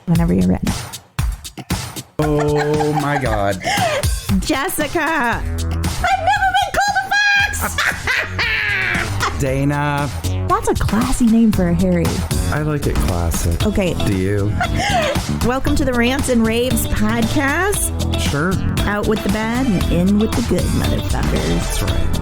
Whenever you're ready. Oh my God. Jessica! I've never been called a fox! Dana. That's a classy name for a Harry. I like it classic. Okay. Do you? Welcome to the Rants and Raves podcast. Sure. Out with the bad and in with the good, motherfuckers. That's right.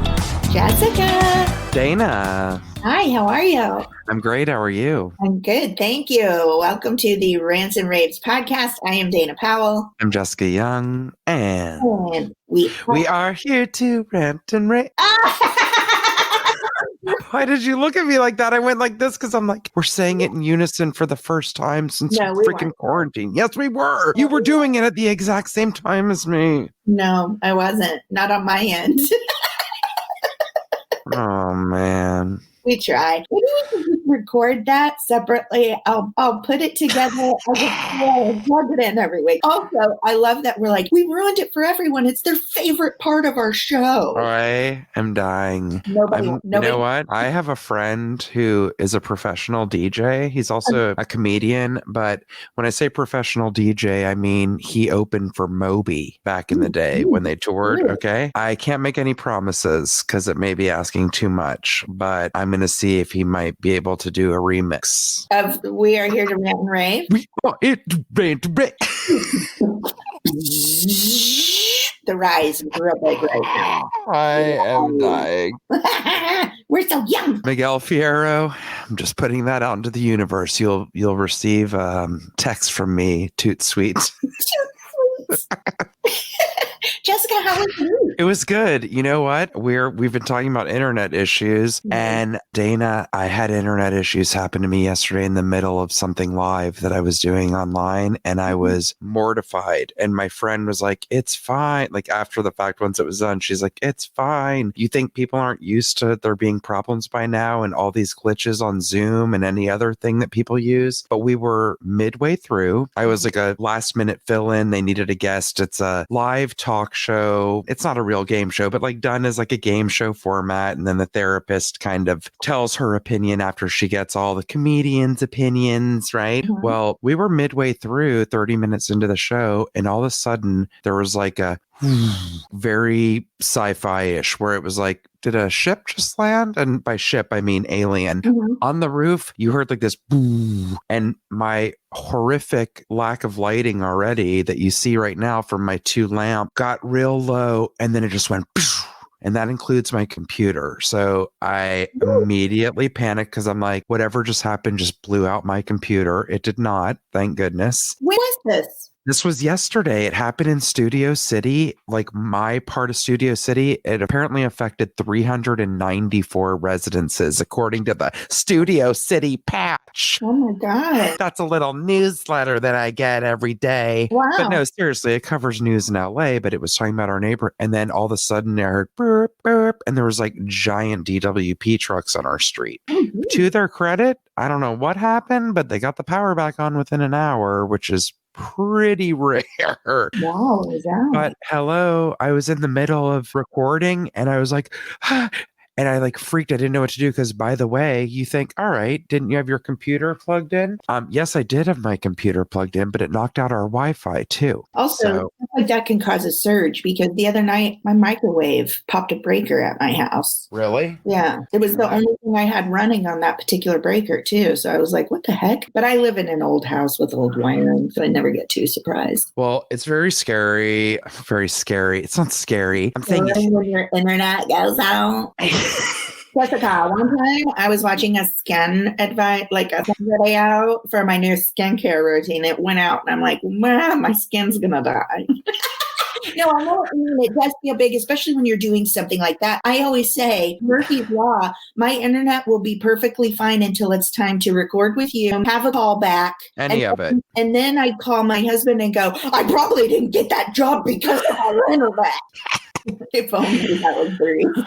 Jessica. Dana. Hi, how are you? I'm great. How are you? I'm good, thank you. Welcome to the Rants and Raves podcast. I am Dana Powell. I'm Jessica Young, and we are here to rant and rave. Why did you look at me like that? I went like this because I'm like, we're saying it in unison for the first time since freaking quarantine. Yes, we were. You were doing it at the exact same time as me. No, I wasn't. Not on my end. Oh, man. We try. Maybe we can just record that separately. I'll put it together. I'll plug it in every week. Also, I love that we're like, we ruined it for everyone. It's their favorite part of our show. I am dying. Nobody. You know what? I have a friend who is a professional DJ. He's also a comedian, but when I say professional DJ, I mean he opened for Moby back in the day when they toured, okay? I can't make any promises because it may be asking too much, but I'm going to see if he might be able to do a remix Of We Are Here to Rant and Rave. We are here to rant and rave. The rise is real big right now. I am dying. We're so young. Miguel Fierro, I'm just putting that out into the universe. You'll receive text from me, Toot Sweet. Jessica, how was you? It was good. You know what? We've been talking about internet issues, and Dana, I had internet issues happen to me yesterday in the middle of something live that I was doing online, and I was mortified. And my friend was like, "It's fine." Like after the fact, once it was done, she's like, "It's fine. You think people aren't used to there being problems by now and all these glitches on Zoom and any other thing that people use?" But we were midway through. I was like a last minute fill in. They needed a guest. It's a live talk show. It's not a real game show, but like done as like a game show format. And then the therapist kind of tells her opinion after she gets all the comedians' opinions, right? Mm-hmm. Well, we were midway through 30 minutes into the show, and all of a sudden there was like a very sci-fi-ish where it was like, did a ship just land? And by ship, I mean alien. Mm-hmm. On the roof, you heard like this boo, and my horrific lack of lighting already that you see right now from my 2 lamp got real low, and then it just went and that includes my computer. So I immediately panicked because I'm like, whatever just happened just blew out my computer. It did not, thank goodness. When was this? This was yesterday. It happened in Studio City, like my part of Studio City. It apparently affected 394 residences, according to the Studio City patch. Oh my God. That's a little newsletter that I get every day. Wow. But no, seriously, it covers news in LA, but it was talking about our neighbor. And then all of a sudden I heard burp, burp, and there was like giant DWP trucks on our street. Mm-hmm. To their credit, I don't know what happened, but they got the power back on within an hour, which is pretty rare. Wow, yeah. But hello, I was in the middle of recording and I was like, and I like freaked. I didn't know what to do because, by the way, you think, all right, didn't you have your computer plugged in? Yes, I did have my computer plugged in, but it knocked out our Wi-Fi too. Also, like that can cause a surge because the other night my microwave popped a breaker at my house. Really? Yeah. It was the only thing I had running on that particular breaker too. So I was like, what the heck? But I live in an old house with old wiring, so I never get too surprised. Well, it's very scary. Very scary. It's not scary. I'm thinking when your internet goes out. Jessica, one time I was watching a skin video for my new skincare routine. It went out and I'm like, man, my skin's gonna die. No, I know what you mean. It does feel big, especially when you're doing something like that. I always say, Murphy's Law, my internet will be perfectly fine until it's time to record with you, have a call back. Of it. And then I'd call my husband and go, I probably didn't get that job because of our internet. If only that was the reason.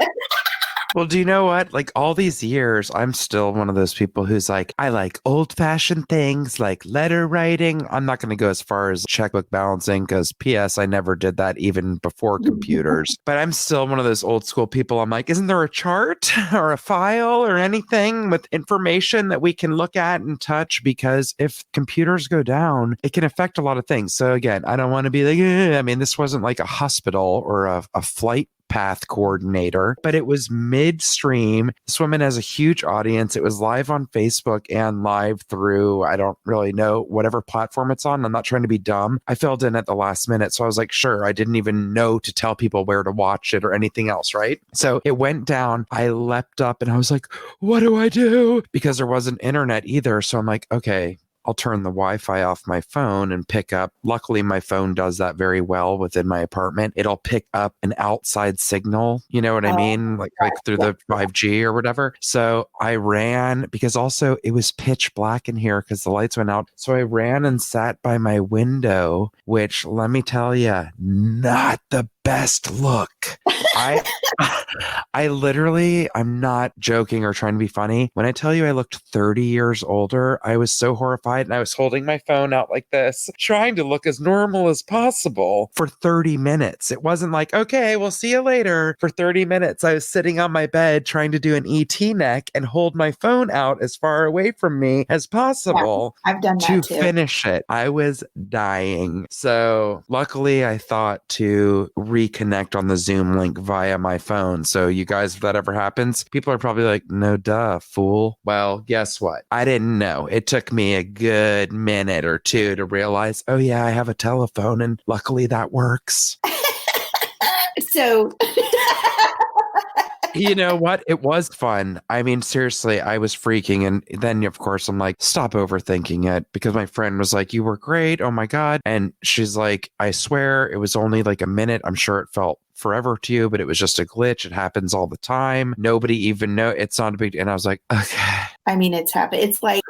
Well, do you know what? Like all these years, I'm still one of those people who's like, I like old fashioned things like letter writing. I'm not going to go as far as checkbook balancing because P.S. I never did that even before computers. But I'm still one of those old school people. I'm like, isn't there a chart or a file or anything with information that we can look at and touch? Because if computers go down, it can affect a lot of things. So again, I don't want to be like, I mean, this wasn't like a hospital or a flight path coordinator, but it was midstream. This woman has a huge audience. It was live on Facebook and live through, I don't really know, whatever platform it's on. I'm not trying to be dumb. I filled in at the last minute. So I was like, sure, I didn't even know to tell people where to watch it or anything else, right? So it went down. I leapt up and I was like, what do I do? Because there wasn't internet either. So I'm like, okay, I'll turn the Wi-Fi off my phone and pick up. Luckily, my phone does that very well within my apartment. It'll pick up an outside signal. You know what I mean? Like through the 5G or whatever. So I ran because also it was pitch black in here because the lights went out. So I ran and sat by my window, which let me tell you, not the best look. I literally, I'm not joking or trying to be funny. When I tell you I looked 30 years older, I was so horrified and I was holding my phone out like this, trying to look as normal as possible for 30 minutes. It wasn't like, okay, we'll see you later. For 30 minutes, I was sitting on my bed trying to do an ET neck and hold my phone out as far away from me as possible. Yeah, I've done that to too. finish it. I was dying. So luckily I thought to reconnect on the Zoom link via my phone. So you guys, if that ever happens, people are probably like, no duh, fool. Well, guess what? I didn't know. It took me a good minute or two to realize, oh yeah, I have a telephone and luckily that works. So You know what? It was fun. I mean, seriously, I was freaking. And then, of course, I'm like, stop overthinking it because my friend was like, you were great. Oh my God. And she's like, I swear it was only like a minute. I'm sure it felt forever to you, but it was just a glitch. It happens all the time. Nobody even know. It's not a big deal. And I was like, okay. I mean, it's happened. It's like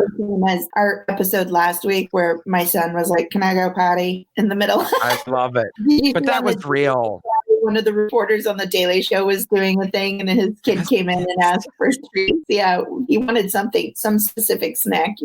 as our episode last week where my son was like, can I go potty in the middle? I love it. But that was real. One of the reporters on the Daily Show was doing a thing and his kid came in and asked for treats. Yeah, he wanted something, some specific snack.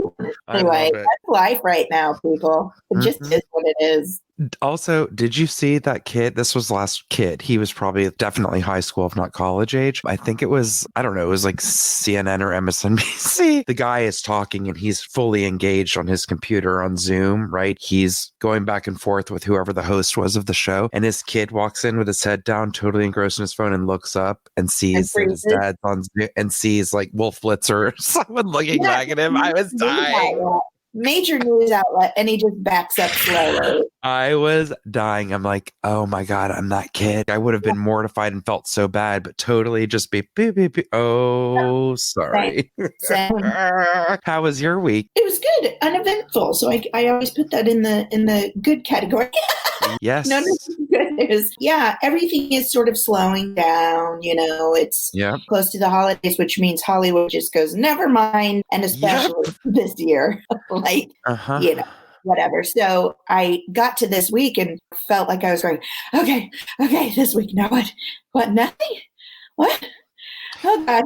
Anyway, that's life right now, people. It just is what it is. Also, did you see that kid? This was last kid. He was probably definitely high school, if not college age. I think it was, I don't know, it was like CNN or MSNBC. The guy is talking and he's fully engaged on his computer on Zoom, right? He's going back and forth with whoever the host was of the show. And his kid walks in with his head down, totally engrossed in his phone and looks up and sees that his dad's on Zoom and sees like Wolf Blitzer or someone looking back at him. I was dying. Major news outlet, and he just backs up slowly. I was dying. I'm like, oh my God, I'm that kid. I would have been mortified and felt so bad, but totally just be beep, beep, beep. Oh, sorry. Same. How was your week? It was good, uneventful. So I always put that in the good category. Yes. No, good news. Yeah, everything is sort of slowing down. You know, it's close to the holidays, which means Hollywood just goes, never mind. And especially this year, like, you know, whatever. So I got to this week and felt like I was going, okay, this week. Now what? Nothing? What? Oh God,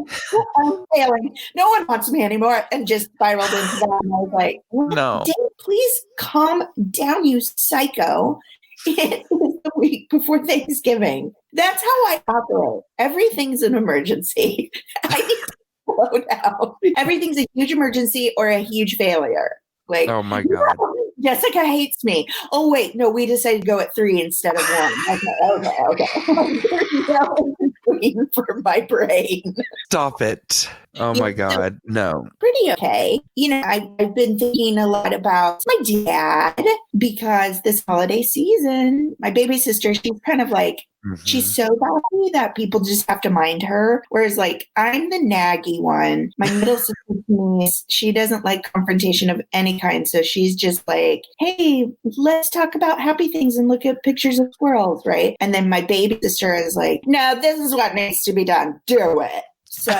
I'm failing. No one wants me anymore. And just spiraled into that. And I was like, no. Dave, please calm down, you psycho. It is the week before Thanksgiving. That's how I operate. Everything's an emergency. I need to slow down. Everything's a huge emergency or a huge failure. Like, oh my God. Jessica hates me. Oh, wait. No, we decided to go at 3 instead of 1. Okay. For my brain. Stop it. Oh my God. No. Pretty okay. You know, I've been thinking a lot about my dad because this holiday season, my baby sister, she's kind of like, she's so bossy that people just have to mind her. Whereas like, I'm the naggy one. My middle sister, she doesn't like confrontation of any kind. So she's just like, hey, let's talk about happy things and look at pictures of squirrels, right? And then my baby sister is like, no, this is what needs to be done. Do it. So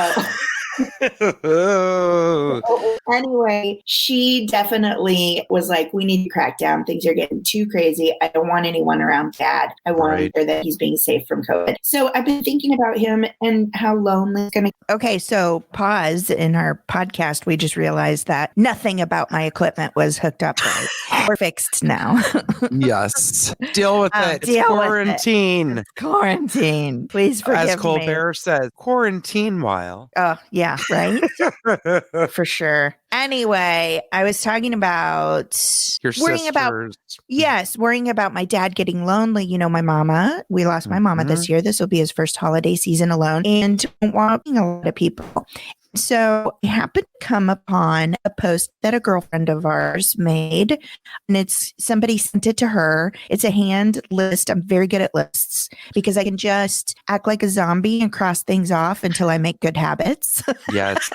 Anyway, she definitely was like, we need to crack down. Things are getting too crazy. I don't want anyone around Dad. I want to make sure that he's being safe from COVID. So I've been thinking about him and how lonely it's going to. Okay, so pause in our podcast. We just realized that nothing about my equipment was hooked up right. We're fixed now. Yes. Deal with it. Deal It's with it. quarantine. Quarantine. Please forgive As me. Colbert says, quarantine while. Oh, yeah, right? For sure. Anyway, I was talking about Your worrying about my dad getting lonely. You know, my mama, we lost my mama this year. This will be his first holiday season alone and walking a lot of people. So I happened to come upon a post that a girlfriend of ours made, and it's somebody sent it to her. It's a hand list. I'm very good at lists because I can just act like a zombie and cross things off until I make good habits. Yes.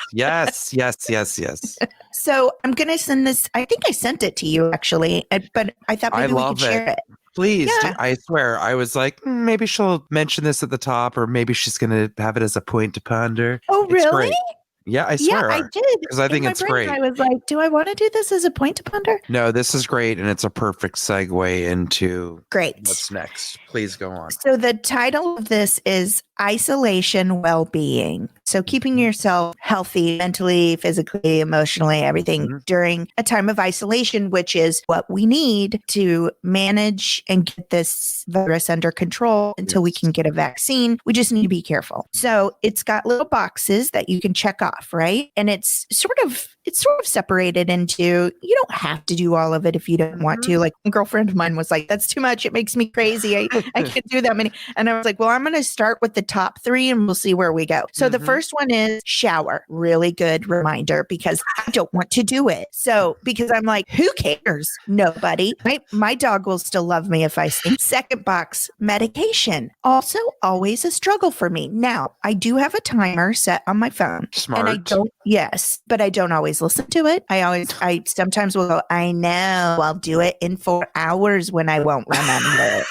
So I'm going to send this. I think I sent it to you actually, but I thought maybe we could share it. Please, Yeah. I swear. I was like, maybe she'll mention this at the top, or maybe she's going to have it as a point to ponder. Oh, It's really? great. Yeah, I swear. Yeah, I did. Because I think In my it's brain, great. I was like, do I want to do this as a point to ponder? No, this is great. And it's a perfect segue into Great. what's next. Please go on. So the title of this is Isolation Well-Being. So keeping yourself healthy mentally, physically, emotionally, everything during a time of isolation, which is what we need to manage and get this virus under control until we can get a vaccine. We just need to be careful. So it's got little boxes that you can check off, right? And it's sort of separated into, you don't have to do all of it if you don't want to. Like a girlfriend of mine was like, that's too much. It makes me crazy. I can't do that many. And I was like, well, I'm going to start with the top 3 and we'll see where we go. So the first one is shower. Really good reminder because I don't want to do it. So because I'm like, who cares? Nobody. My dog will still love me if I sing. Second box, medication. Also always a struggle for me. Now, I do have a timer set on my phone. Smart. And but I don't always listen to it. I sometimes will go, I know, I'll do it in 4 hours when I won't remember.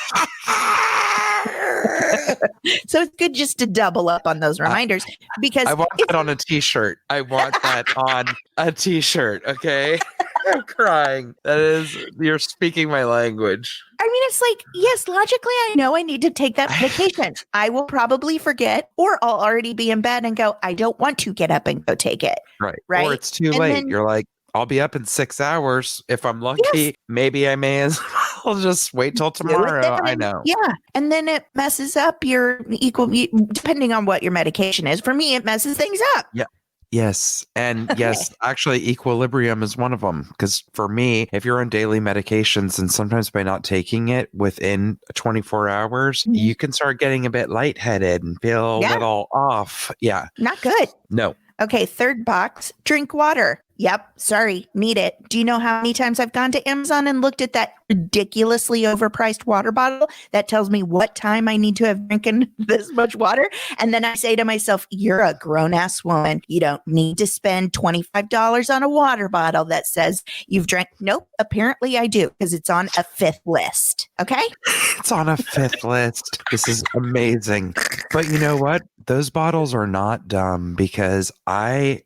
So it's good just to double up on those reminders because I want that on a t-shirt. I want that on a t-shirt. Okay. I'm crying. You're speaking my language. I mean, it's like, yes, logically, I know I need to take that medication. I will probably forget, or I'll already be in bed and go, I don't want to get up and go take it. Right. Right. Or it's too And late. then- You're like, I'll be up in 6 hours. If I'm lucky, maybe I may as well just wait till tomorrow. I know. Yeah. And then it messes up your depending on what your medication is. For me, it messes things up. Yeah. Yes. And yes, actually, equilibrium is one of them. Because for me, if you're on daily medications and sometimes by not taking it within 24 hours, you can start getting a bit lightheaded and feel a little off. Yeah. Not good. No. Okay. Third box, drink water. Yep. Sorry. Need it. Do you know how many times I've gone to Amazon and looked at that ridiculously overpriced water bottle that tells me what time I need to have drinking this much water? And then I say to myself, you're a grown ass woman. You don't need to spend $25 on a water bottle that says you've drank. Nope. Apparently I do because it's on a 5th list. Okay. It's on a 5th list. This is amazing. But you know what? Those bottles are not dumb because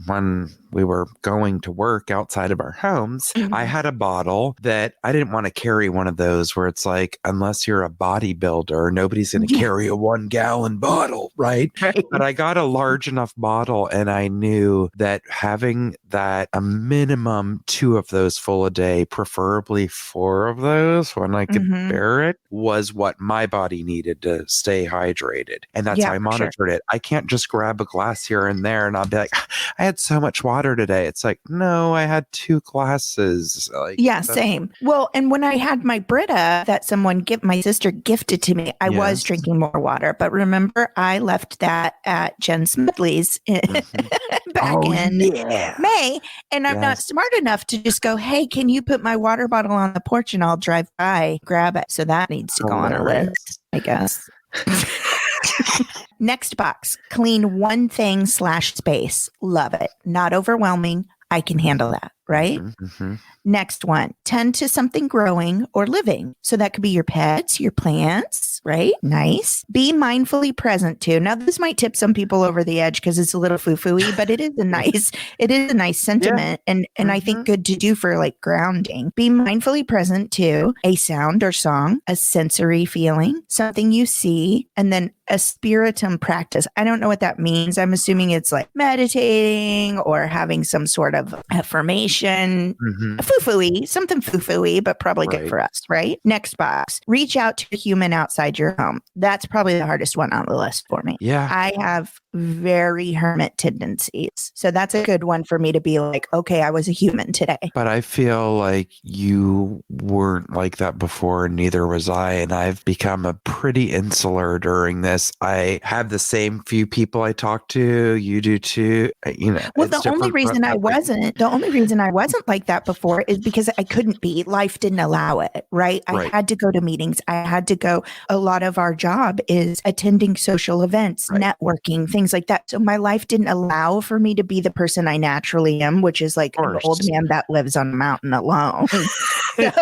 when we were going to work outside of our homes, I had a bottle that I didn't want to carry one of those where it's like, unless you're a bodybuilder, nobody's going to carry a 1-gallon bottle, right? But I got a large enough bottle and I knew that having that a minimum 2 of those full a day, preferably 4 of those when I could bear it, was what my body needed to stay hydrated. And that's how I monitored it. I can't just grab a glass here and there and I'll be like, I had so much water today. It's like, no, I had 2 glasses. Like, same. Well, and when I had my Brita that my sister gifted to me, I was drinking more water. But remember, I left that at Jen Smedley's back in May. And I'm not smart enough to just go, hey, can you put my water bottle on the porch and I'll drive by, grab it. So that needs to go on a list, I guess. Next box, clean one thing /space. Love it. Not overwhelming. I can handle that. right? Mm-hmm. Next one, tend to something growing or living. So that could be your pets, your plants, right? Nice. Be mindfully present too. Now, this might tip some people over the edge because it's a little foo-foo-y, but it is a nice sentiment and I think good to do for like grounding. Be mindfully present to a sound or song, a sensory feeling, something you see, and then a spiritum practice. I don't know what that means. I'm assuming it's like meditating or having some sort of affirmation. Mm-hmm. Foo-foo-y, something foo-foo-y, but probably good Right. for us, right? Next box, reach out to a human outside your home. That's probably the hardest one on the list for me. Yeah. I have very hermit tendencies. So that's a good one for me to be like, okay, I was a human today. But I feel like you weren't like that before, and neither was I. And I've become a pretty insular during this. I have the same few people I talk to. You do too. You know. Well, it's the only different for reason I wasn't like that before is because I couldn't be. Life didn't allow it, right? I Right. had to go to meetings. I had to go. A lot of our job is attending social events, Right. networking, things like that. So my life didn't allow for me to be the person I naturally am, which is like an course. old man that lives on a mountain alone. Which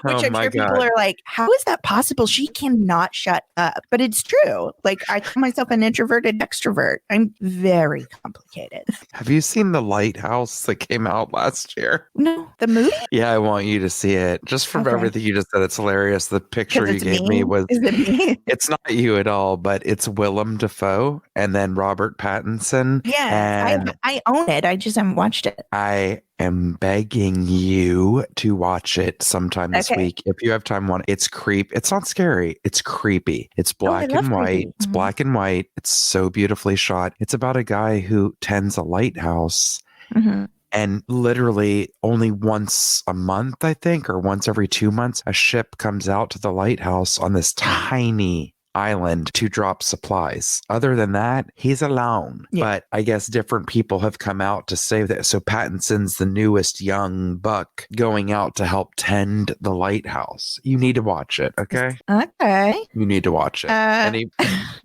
Oh I'm my sure people God. are like, how is that possible? She cannot shut up. But it's true. Like I call myself an introverted extrovert. I'm very complicated. Have you seen The Lighthouse that came out last year? No, the movie? Yeah, I want you to see it. Just from Okay. everything you just said, it's hilarious. The picture Because you it's gave me was Is it me? it's not you at all, but it's Willem Dafoe and then Robert Pattinson. Yeah, And I own it. I just haven't watched it. I am begging you to watch it sometime this Okay. week. If you have time, it's It's not scary. It's creepy. It's black love and white. creepy. It's Mhm. black and white. It's so beautifully shot. It's about a guy who tends a lighthouse. Mhm. And literally only once a month, I think, or once every 2 months, a ship comes out to the lighthouse on this tiny island to drop supplies. Other than that, he's alone. Yeah. But I guess different people have come out to say that. So Pattinson's the newest young buck going out to help tend the lighthouse. You need to watch it, okay? Okay. You need to watch it.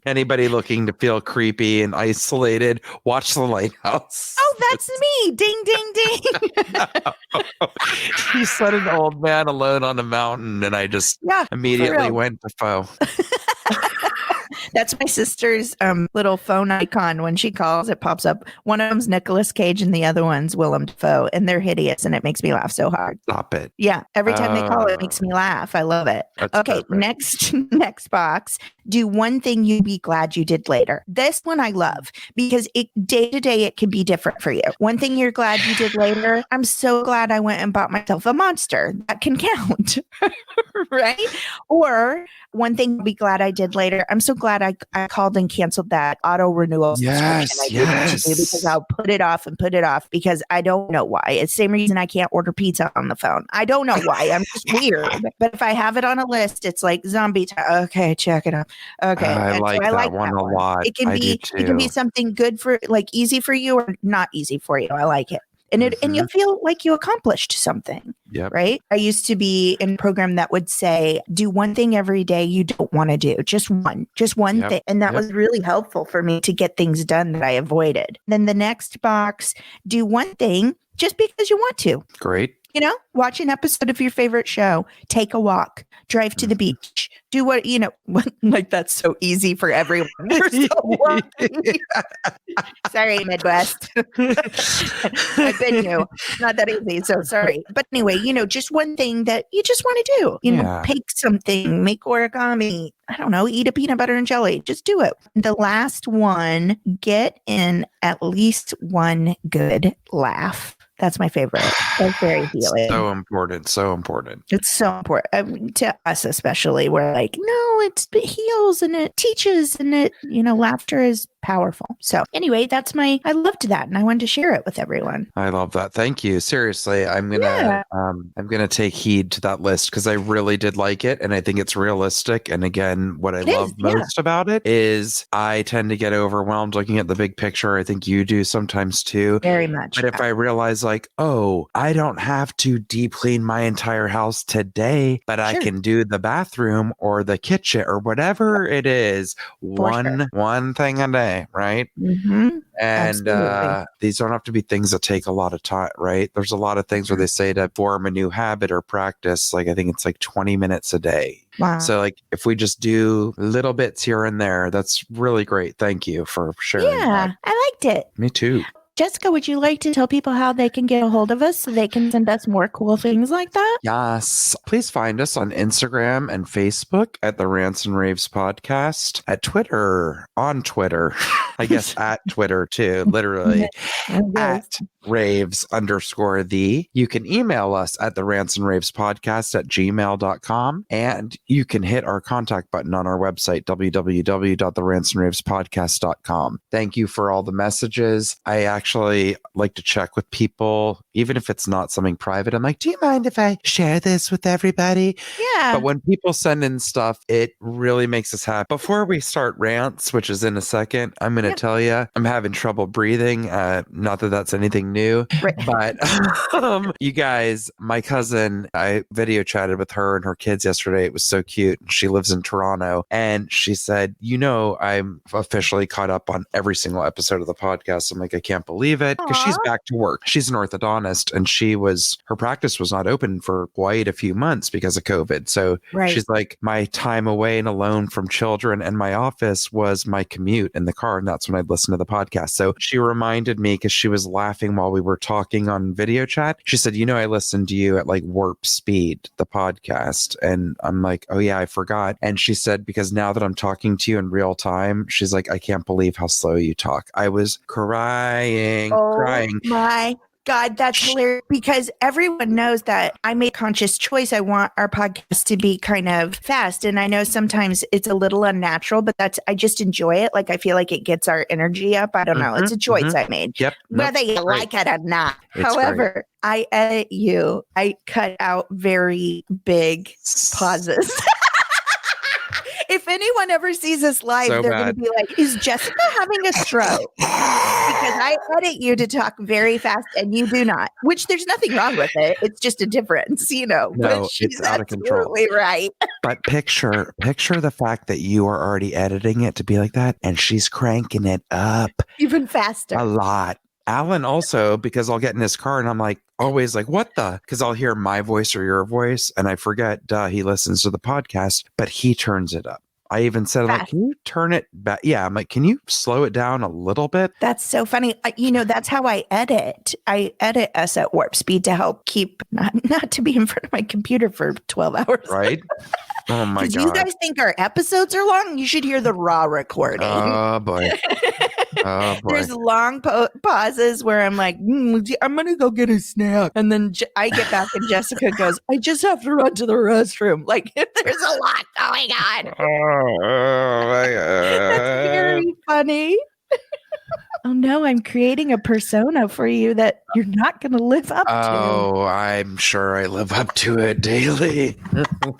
Anybody looking to feel creepy and isolated, watch the lighthouse. Oh, that's me. Ding, ding, ding. You said an old man alone on a mountain, and I just Yeah. immediately real. went to foe. That's my sister's little phone icon. When she calls, it pops up. One of them's Nicolas Cage and the other one's Willem Dafoe, and they're hideous, and it makes me laugh so hard. Stop it. Yeah, every time they call, it makes me laugh. I love it. That's Okay, perfect. next box. Do one thing you'd be glad you did later. This one I love because it day to day it can be different for you. One thing you're glad you did later. I'm so glad I went and bought myself a monster. That can count, right? Or one thing I'll be glad I did later. I'm so glad I called and canceled that auto renewal Yes, subscription I didn't do because I'll put it off because I don't know why. It's the same reason I can't order pizza on the phone. I don't know why. I'm just weird. But if I have it on a list, it's like zombie time. Okay, check it out. Okay. I And so like that one a lot. It can I be do it can be too. something good for like easy for you or not easy for you. I like it. And you'll feel like you accomplished something, Yep. right? I used to be in a program that would say, do one thing every day you don't want to do. Just one Yep. thing. And that Yep. was really helpful for me to get things done that I avoided. Then the next box, do one thing just because you want to. Great. You know, watch an episode of your favorite show, take a walk, drive to the beach, do what, like that's so easy for everyone. We're so working. Sorry, Midwest. I've been you. Not that easy. So sorry. But anyway, just one thing that you just want to do. Yeah. Bake something, make origami. I don't know, eat a peanut butter and jelly. Just do it. The last one, get in at least one good laugh. That's my favorite. That's very healing. So important. So important. It's so important to us, especially. We're like, no, it heals and it teaches and it, laughter is powerful. So anyway, I loved that and I wanted to share it with everyone. I love that. Thank you. Seriously, I'm gonna take heed to that list because I really did like it and I think it's realistic. And again, what I love most about it is I tend to get overwhelmed looking at the big picture. I think you do sometimes too. Very much. But if I realize like, oh, I don't have to deep clean my entire house today, but I Sure. can do the bathroom or the kitchen or whatever it is, one thing a day, right? Mm-hmm. And Absolutely. these don't have to be things that take a lot of time, right? There's a lot of things where they say to form a new habit or practice, like I think it's like 20 minutes a day. Wow. So like if we just do little bits here and there, that's really great. Thank you for sharing Yeah, that. I liked it. Me too. Jessica, would you like to tell people how they can get a hold of us so they can send us more cool things like that? Yes. Please find us on Instagram and Facebook at the Rants and Raves Podcast, at Twitter, on Twitter, I guess at Twitter too, literally. At raves_the. You can email us at the Rants and Raves Podcast at gmail.com. And you can hit our contact button on our website, www.therantsandраvespodcast.com. Thank you for all the messages. I actually like to check with people, even if it's not something private. I'm like, do you mind if I share this with everybody? Yeah. But when people send in stuff, it really makes us happy. Before we start rants, which is in a second, I'm going to tell you, I'm having trouble breathing. Not that that's anything new, Right. but you guys, my cousin, I video chatted with her and her kids yesterday. It was so cute. She lives in Toronto, and she said, I'm officially caught up on every single episode of the podcast. I'm like, I can't believe it, because she's Aw. back to work. She's an orthodontist, and her practice was not open for quite a few months because of COVID. So Right. she's like, my time away and alone from children and my office was my commute in the car. And that's when I'd listen to the podcast. So she reminded me, because she was laughing while we were talking on video chat. She said, I listened to you at like warp speed, the podcast. And I'm like, oh yeah, I forgot. And she said, because now that I'm talking to you in real time, she's like, I can't believe how slow you talk. I was crying. My God, that's hilarious, because everyone knows that I made a conscious choice. I want our podcast to be kind of fast. And I know sometimes it's a little unnatural, but I just enjoy it. Like, I feel like it gets our energy up. I don't know. It's a choice I made. Yep. Whether you like it or not. It's However, I edit you. I cut out very big pauses. If anyone ever sees us live, So they're going to bad. be like, is Jessica having a stroke? Because I edit you to talk very fast and you do not, which there's nothing wrong with it. It's just a difference, No, but she's it's out of control. absolutely right. But picture the fact that you are already editing it to be like that, and she's cranking it up Even faster. a lot. Alan also, because I'll get in his car and I'm like, always like, what the? Because I'll hear my voice or your voice, and I forget, he listens to the podcast, but he turns it up. I even said, like, can you turn it back? Yeah, I'm like, can you slow it down a little bit? That's so funny. That's how I edit. I edit us at warp speed to help keep not to be in front of my computer for 12 hours. Right? Oh my Because God. you guys think our episodes are long? You should hear the raw recording. Oh boy. Oh boy. There's long pauses where I'm like, I'm going to go get a snack. And then I get back and Jessica goes, I just have to run to the restroom. Like, there's a lot going on. Oh my God. That's very funny. Oh no, I'm creating a persona for you that you're not going to live up to. Oh, I'm sure I live up to it daily.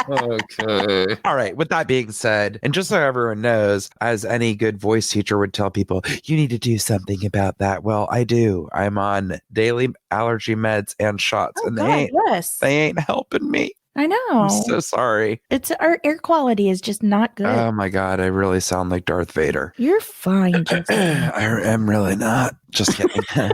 Okay. All right. With that being said, and just so everyone knows, as any good voice teacher would tell people, you need to do something about that. Well, I do. I'm on daily allergy meds and shots, Oh, and God, yes. they ain't helping me. I know. I'm so sorry. It's our air quality is just not good. Oh my God. I really sound like Darth Vader. You're fine, Jessica. I am really not. Just kidding.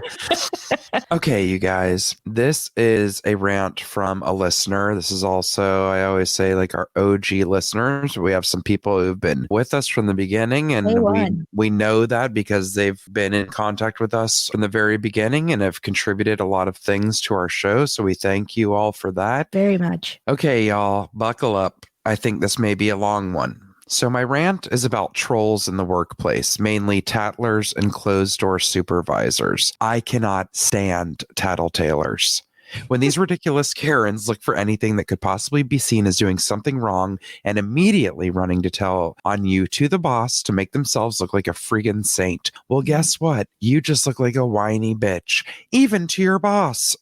Okay, you guys, this is a rant from a listener. This is also, I always say, like our OG listeners. We have some people who've been with us from the beginning, and Day one. we know that because they've been in contact with us from the very beginning and have contributed a lot of things to our show. So we thank you all for that. Very much. Okay, y'all, buckle up. I think this may be a long one. So my rant is about trolls in the workplace, mainly tattlers and closed-door supervisors. I cannot stand tattletales. When these ridiculous Karens look for anything that could possibly be seen as doing something wrong and immediately running to tell on you to the boss to make themselves look like a friggin' saint. Well, guess what? You just look like a whiny bitch, even to your boss.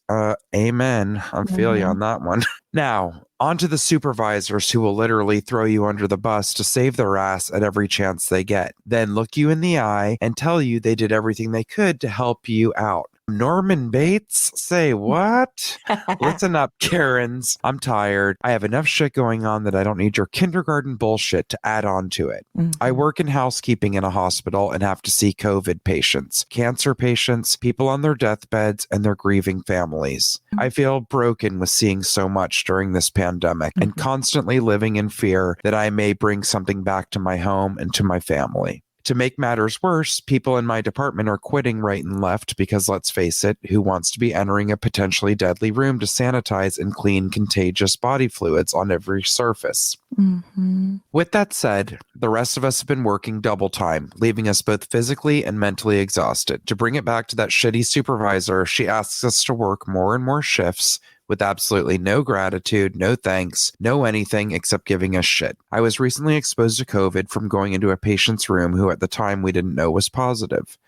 Amen. I feel you on that one. Now, on to the supervisors who will literally throw you under the bus to save their ass at every chance they get, then look you in the eye and tell you they did everything they could to help you out. Norman Bates? Say what? Listen up, Karens. I'm tired. I have enough shit going on that I don't need your kindergarten bullshit to add on to it. I work in housekeeping in a hospital and have to see COVID patients, cancer patients, people on their deathbeds, and their grieving families. I feel broken with seeing so much during this pandemic and constantly living in fear that I may bring something back to my home and to my family. To make matters worse, people in my department are quitting right and left because, let's face it, who wants to be entering a potentially deadly room to sanitize and clean contagious body fluids on every surface? With that said, the rest of us have been working double time, leaving us both physically and mentally exhausted. To bring it back to that shitty supervisor, she asks us to work more and more shifts with absolutely no gratitude, no thanks, no anything except giving us shit. I was recently exposed to COVID from going into a patient's room who at the time we didn't know was positive.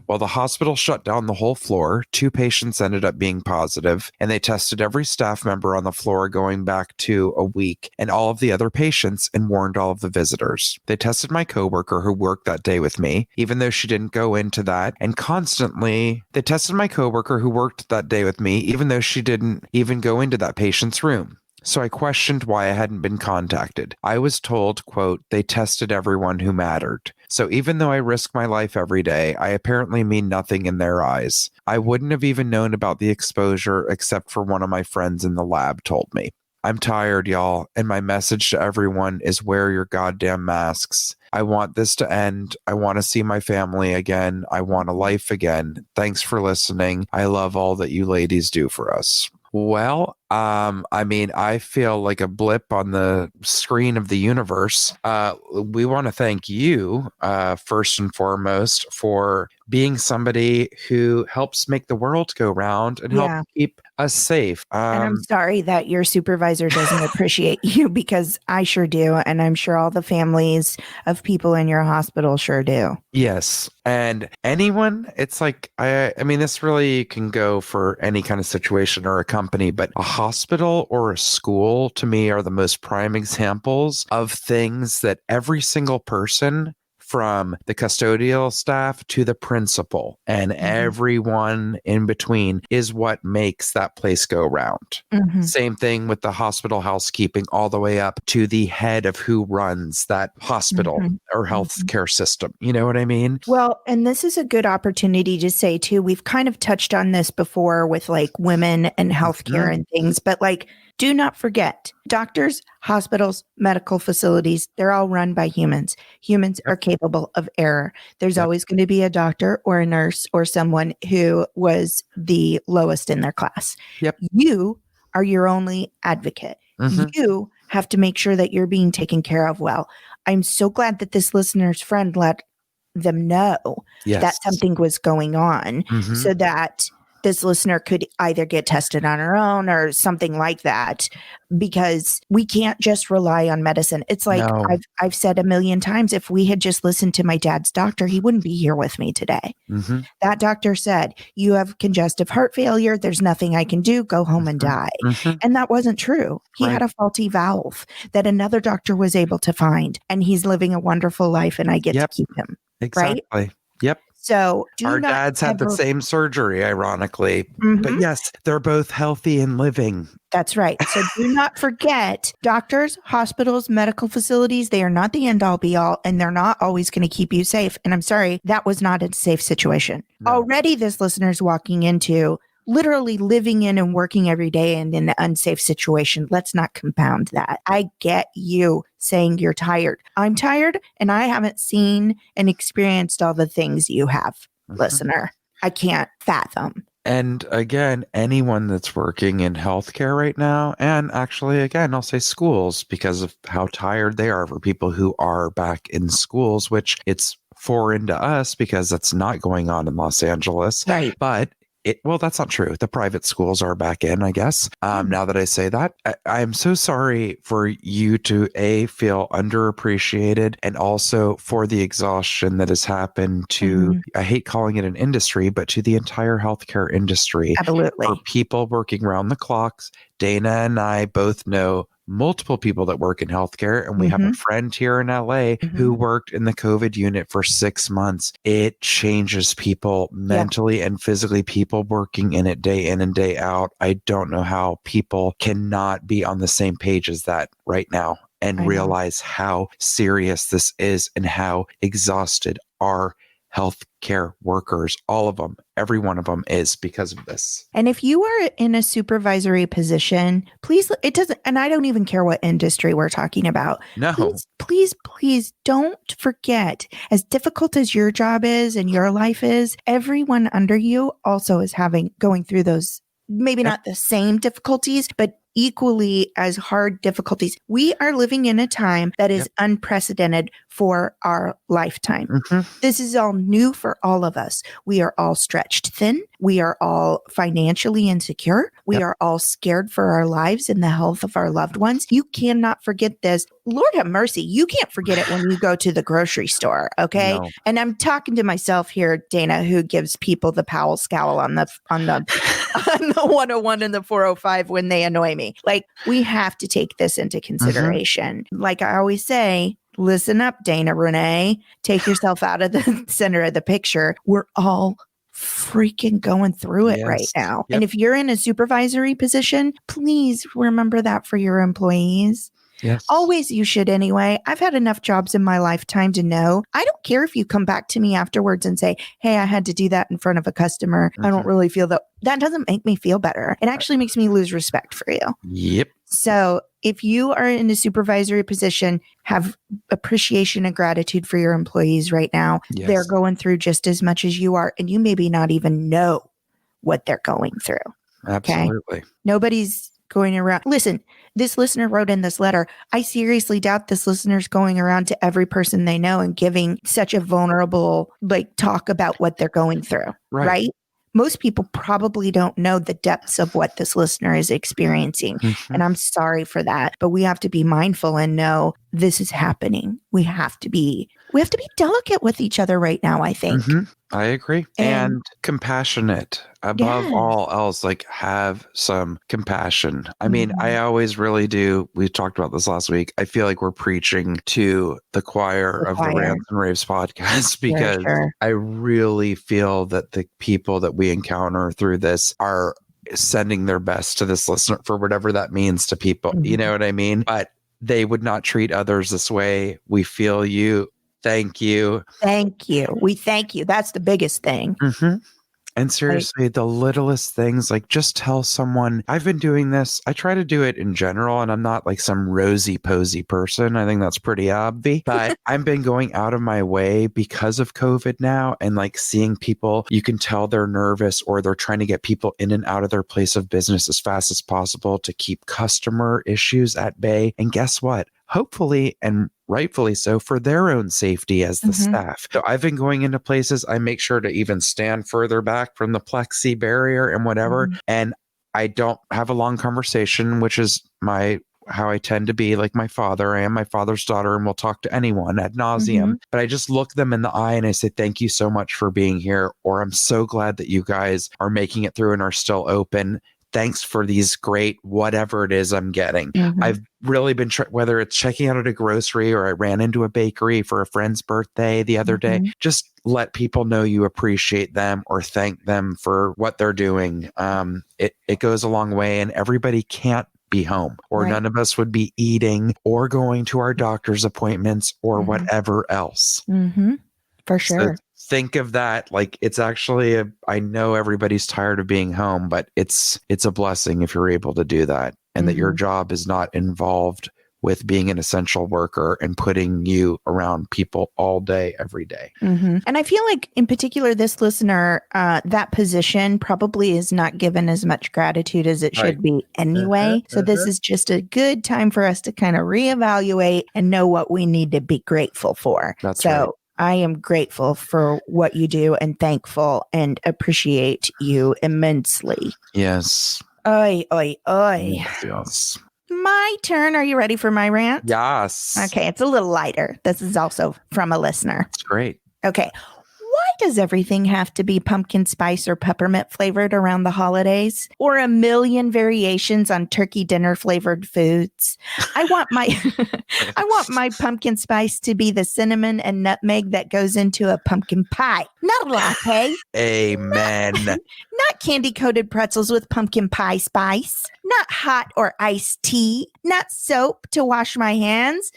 While the hospital shut down the whole floor, 2 patients ended up being positive, and they tested every staff member on the floor going back to a week and all of the other patients and warned all of the visitors. They tested my coworker who worked that day with me, even though she didn't go into that, and they tested my coworker who worked that day with me, even though she didn't even go into that patient's room. So I questioned why I hadn't been contacted. I was told, quote, they tested everyone who mattered. So even though I risk my life every day, I apparently mean nothing in their eyes. I wouldn't have even known about the exposure except for one of my friends in the lab told me. I'm tired, y'all, and my message to everyone is wear your goddamn masks. I want this to end. I want to see my family again. I want a life again. Thanks for listening. I love all that you ladies do for us. Well, I mean, I feel like a blip on the screen of the universe. We want to thank you, first and foremost, for being somebody who helps make the world go round and help keep us safe. And I'm sorry that your supervisor doesn't appreciate you, because I sure do. And I'm sure all the families of people in your hospital sure do. Yes. And anyone, it's like, I mean, this really can go for any kind of situation or a company, but a hospital or a school to me are the most prime examples of things that every single person, from the custodial staff to the principal and everyone in between, is what makes that place go round. Same thing with the hospital housekeeping, all the way up to the head of who runs that hospital or healthcare system. You know what I mean? Well, and this is a good opportunity to say too, we've kind of touched on this before with like women and healthcare and things, but like, do not forget, doctors, hospitals, medical facilities, they're all run by humans. Humans are capable of error. There's always going to be a doctor or a nurse or someone who was the lowest in their class. You are your only advocate. You have to make sure that you're being taken care of well. I'm so glad that this listener's friend let them know that something was going on so that this listener could either get tested on her own or something like that, because we can't just rely on medicine. It's like I've said a million times, if we had just listened to my dad's doctor, he wouldn't be here with me today. That doctor said, you have congestive heart failure. There's nothing I can do. Go home and die. And that wasn't true. He had a faulty valve that another doctor was able to find, and he's living a wonderful life, and I get to keep him. Exactly. Right? Yep. So our dads had the same surgery, ironically. But yes, they're both healthy and living. That's right. So do not forget, doctors, hospitals, medical facilities, they are not the end all be all, and they're not always going to keep you safe. And I'm sorry, that was not a safe situation. Already this listener's walking into literally living in and working every day in an unsafe situation. Let's not compound that. I get you saying you're tired. I'm tired, and I haven't seen and experienced all the things you have, listener. I can't fathom. And again, anyone that's working in healthcare right now, and actually, again, I'll say schools, because of how tired they are, for people who are back in schools, which it's foreign to us because that's not going on in Los Angeles. Right. But well, that's not true. The private schools are back in, I guess. Now that I say that, I'm so sorry for you to feel underappreciated, and also for the exhaustion that has happened to, I hate calling it an industry, but to the entire healthcare industry. Absolutely. For people working around the clocks. Dana and I both know multiple people that work in healthcare, and we have a friend here in LA who worked in the COVID unit for 6 months. It changes people mentally and physically, people working in it day in and day out. I don't know how people cannot be on the same page as that right now and realize how serious this is and how exhausted our healthcare workers, all of them, every one of them is because of this. And if you are in a supervisory position, please, it doesn't, and I don't even care what industry we're talking about. No. Please don't forget, as difficult as your job is and your life is, everyone under you also is going through those, maybe not the same difficulties, but equally as hard difficulties. We are living in a time that is unprecedented for our lifetime. This is all new for all of us. We are all stretched thin. We are all financially insecure. We are all scared for our lives and the health of our loved ones. You cannot forget this. Lord have mercy. You can't forget it when you go to the grocery store. Okay. No. And I'm talking to myself here, Dana, who gives people the Powell scowl on the on the 101 and the 405 when they annoy me. Like, we have to take this into consideration. Like I always say, listen up, Dana Renee. Take yourself out of the center of the picture. We're all freaking going through it right now. And if you're in a supervisory position, please remember that for your employees. Yes. Always, you should anyway. I've had enough jobs in my lifetime to know. I don't care if you come back to me afterwards and say, hey, I had to do that in front of a customer. I don't really feel that. That doesn't make me feel better. It actually makes me lose respect for you. Yep. So if you are in a supervisory position, have appreciation and gratitude for your employees right now. Yes. They're going through just as much as you are, and you maybe not even know what they're going through. Absolutely. Okay? Nobody's going around. Listen, this listener wrote in this letter. I seriously doubt this listener's going around to every person they know and giving such a vulnerable talk about what they're going through. Right? Most people probably don't know the depths of what this listener is experiencing. And I'm sorry for that, but we have to be mindful and know this is happening. We have to be delicate with each other right now, I think. I agree. And compassionate above all else, have some compassion. I mean, I always really do. We talked about this last week. I feel like we're preaching to the choir of the Rants and Raves podcast because I really feel that the people that we encounter through this are sending their best to this listener for whatever that means to people. You know what I mean? But they would not treat others this way. We feel you. Thank you. Thank you. We thank you. That's the biggest thing. And seriously, the littlest things, just tell someone, I've been doing this. I try to do it in general, and I'm not like some rosy posy person. I think that's pretty obvious, but I've been going out of my way because of COVID now, and seeing people, you can tell they're nervous or they're trying to get people in and out of their place of business as fast as possible to keep customer issues at bay. And guess what? Hopefully, and rightfully so, for their own safety as the staff. So I've been going into places, I make sure to even stand further back from the plexi barrier and whatever. And I don't have a long conversation, which is how I tend to be, like my father. I am my father's daughter and will talk to anyone ad nauseum. But I just look them in the eye and I say, thank you so much for being here. Or I'm so glad that you guys are making it through and are still open. Thanks for these great whatever it is I'm getting. I've really been, whether it's checking out at a grocery or I ran into a bakery for a friend's birthday the other day, just let people know you appreciate them or thank them for what they're doing. It goes a long way, and everybody can't be home, or none of us would be eating or going to our doctor's appointments or whatever else. For sure. So think of that it's actually I know everybody's tired of being home, but it's a blessing if you're able to do that, and that your job is not involved with being an essential worker and putting you around people all day, every day. And I feel like in particular, this listener, that position probably is not given as much gratitude as it should be anyway. So this is just a good time for us to kind of reevaluate and know what we need to be grateful for. That's right. I am grateful for what you do and thankful and appreciate you immensely. Yes. Oi, oi, oi. Yes. My turn. Are you ready for my rant? Yes. Okay, it's a little lighter. This is also from a listener. It's great. Okay. Why does everything have to be pumpkin spice or peppermint flavored around the holidays? Or a million variations on turkey dinner flavored foods? I want my I want my pumpkin spice to be the cinnamon and nutmeg that goes into a pumpkin pie, not a latte. Amen. Not candy coated pretzels with pumpkin pie spice. Not hot or iced tea. Not soap to wash my hands.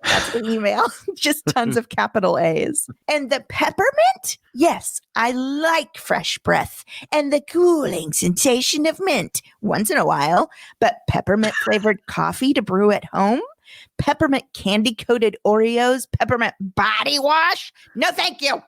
That's the email. Just tons of capital A's. And the peppermint? Yes, I like fresh breath and the cooling sensation of mint once in a while. But peppermint flavored coffee to brew at home? Peppermint candy coated Oreos? Peppermint body wash? No, thank you.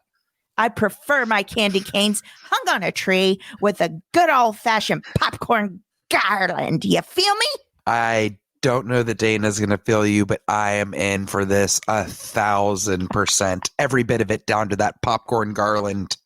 I prefer my candy canes hung on a tree with a good old fashioned popcorn garland. You feel me? I don't know that Dana's going to feel you, but I am in for this 1,000%. Every bit of it down to that popcorn garland.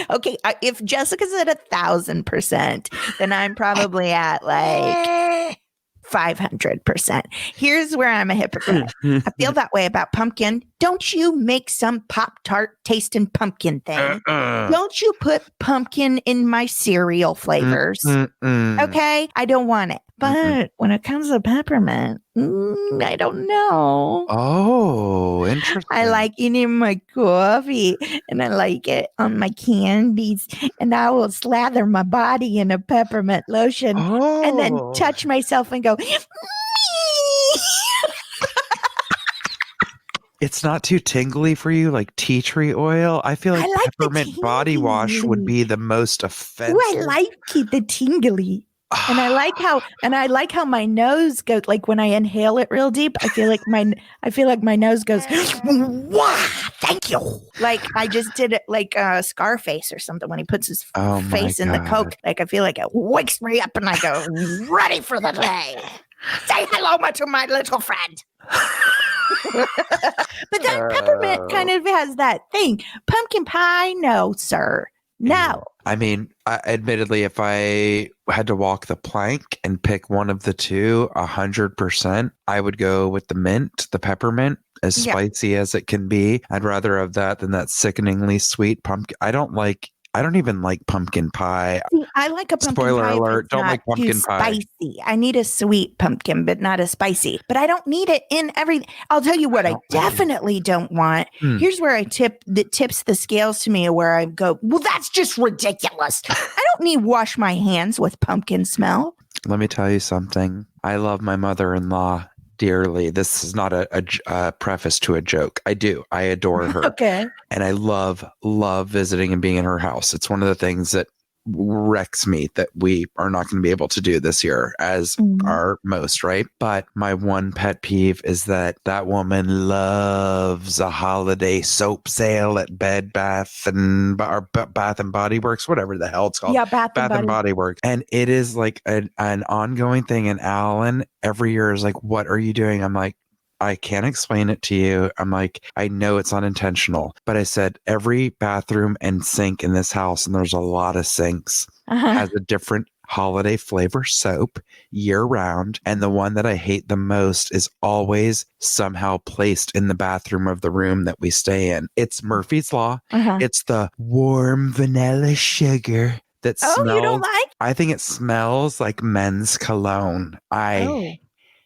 Okay, if Jessica's at 1,000%, then I'm probably at like 500%. Here's where I'm a hypocrite. I feel that way about pumpkin. Don't you make some Pop-Tart tasting pumpkin thing. Don't you put pumpkin in my cereal flavors. Okay? I don't want it. But when it comes to peppermint, I don't know. Oh, interesting. I like it in my coffee and I like it on my candies. And I will slather my body in a peppermint lotion and then touch myself and go, It's not too tingly for you, like tea tree oil. I feel like, I like the peppermint body wash would be the most offensive. I like it, the tingly. And I like how my nose goes, like when I inhale it real deep, I feel like my nose goes, wow, thank you. Like I just did it like Scarface or something when he puts his face in the Coke. Like I feel like it wakes me up and I go, ready for the day. Say hello to my little friend. But that peppermint kind of has that thing. Pumpkin pie, no, sir. No. I mean, admittedly, if I had to walk the plank and pick one of the two, 100%, I would go with the mint, the peppermint, as spicy as it can be. I'd rather have that than that sickeningly sweet pumpkin. I don't even like pumpkin pie. See, I like a pumpkin Spoiler pie. alert, don't like pumpkin pie. Spicy. I need a sweet pumpkin, but not a spicy. But I don't need it in everything. I'll tell you what I definitely don't want. Here's where tips the scales to me where I go, well, that's just ridiculous. I don't need wash my hands with pumpkin smell. Let me tell you something. I love my mother-in-law dearly. This is not a preface to a joke. I do. I adore her. Okay. And I love visiting and being in her house. It's one of the things that wrecks me that we are not going to be able to do this year as our most, right? But my one pet peeve is that woman loves a holiday soap sale at Bath and Body Works, whatever the hell it's called. Yeah, Bath and Body Works. And it is like an ongoing thing. And Alan every year is like, what are you doing? I'm like, I can't explain it to you. I'm like, I know it's unintentional, but I said every bathroom and sink in this house, and there's a lot of sinks, has a different holiday flavor soap year round. And the one that I hate the most is always somehow placed in the bathroom of the room that we stay in. It's Murphy's Law. It's the warm vanilla sugar that smells. You don't like? I think it smells like men's cologne. I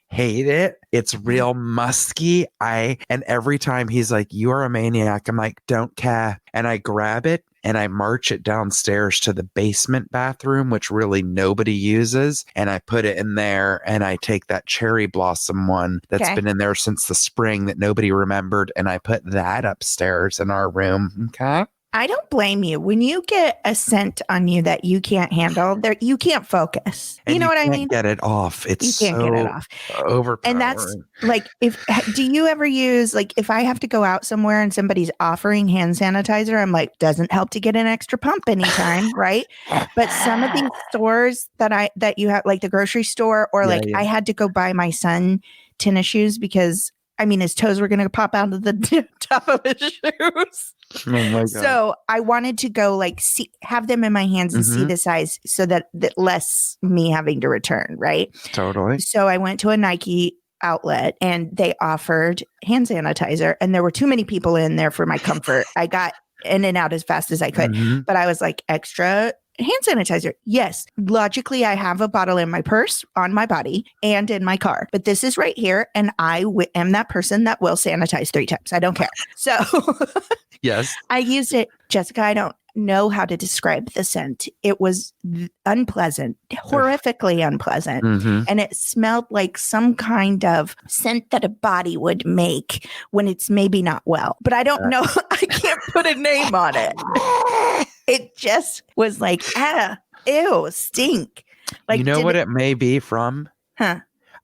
hate it. It's real musky. And every time he's like, you are a maniac. I'm like, don't care. And I grab it and I march it downstairs to the basement bathroom, which really nobody uses. And I put it in there and I take that cherry blossom one that's been in there since the spring that nobody remembered. And I put that upstairs in our room. Okay. I don't blame you. When you get a scent on you that you can't handle, you can't focus. And you know what I mean? Get it off. It's you can't get it off. Overpowering. And that's like, do you ever use, like, if I have to go out somewhere and somebody's offering hand sanitizer, I'm like, doesn't help to get an extra pump anytime, right? But some of these stores that you have, like the grocery store, or I had to go buy my son tennis shoes because his toes were going to pop out of the top of his shoes. Oh my God. So I wanted to go have them in my hands and see the size so that less me having to return, right? Totally. So I went to a Nike outlet and they offered hand sanitizer, and there were too many people in there for my comfort. I got in and out as fast as I could, Mhm. but I was like, extra hand sanitizer. Yes, logically, I have a bottle in my purse, on my body, and in my car, but this is right here, and I am that person that will sanitize 3 times. I don't care. So Yes. I used it. Jessica, I don't know how to describe the scent. It was unpleasant, horrifically unpleasant. Mhm. And it smelled like some kind of scent that a body would make when it's maybe not well. But I don't know. I can't put a name on it. It just was like, ew, stink. Like, you know what it may be from? Huh?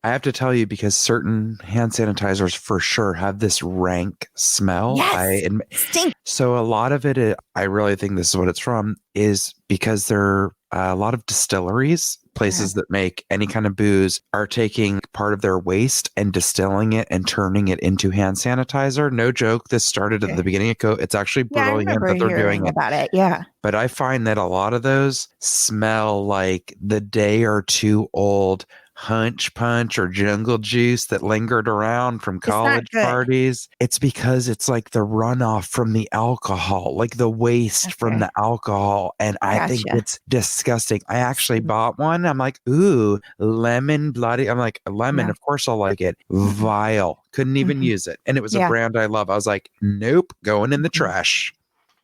I have to tell you, because certain hand sanitizers for sure have this rank smell. Yes. Stink. So a lot of it, I really think this is what it's from, is because they're a lot of distilleries, places that make any kind of booze, are taking part of their waste and distilling it and turning it into hand sanitizer. No joke. This started at the beginning of COVID. It's actually Yeah, I brilliant remember that they're hearing doing it. about it. Yeah. But I find that a lot of those smell like the day or two old Hunch Punch or Jungle Juice that lingered around from not college good. parties. It's because it's like the runoff from the alcohol, like the waste from Okay. the alcohol. And I think Gotcha. it's disgusting. I actually bought one. I'm like, ooh, lemon bloody. I'm like, lemon, No. of course I'll like it. Vile. Couldn't even Mhm. use it. And it was a Yeah. brand I love. I was like, nope, going in the Mhm. trash.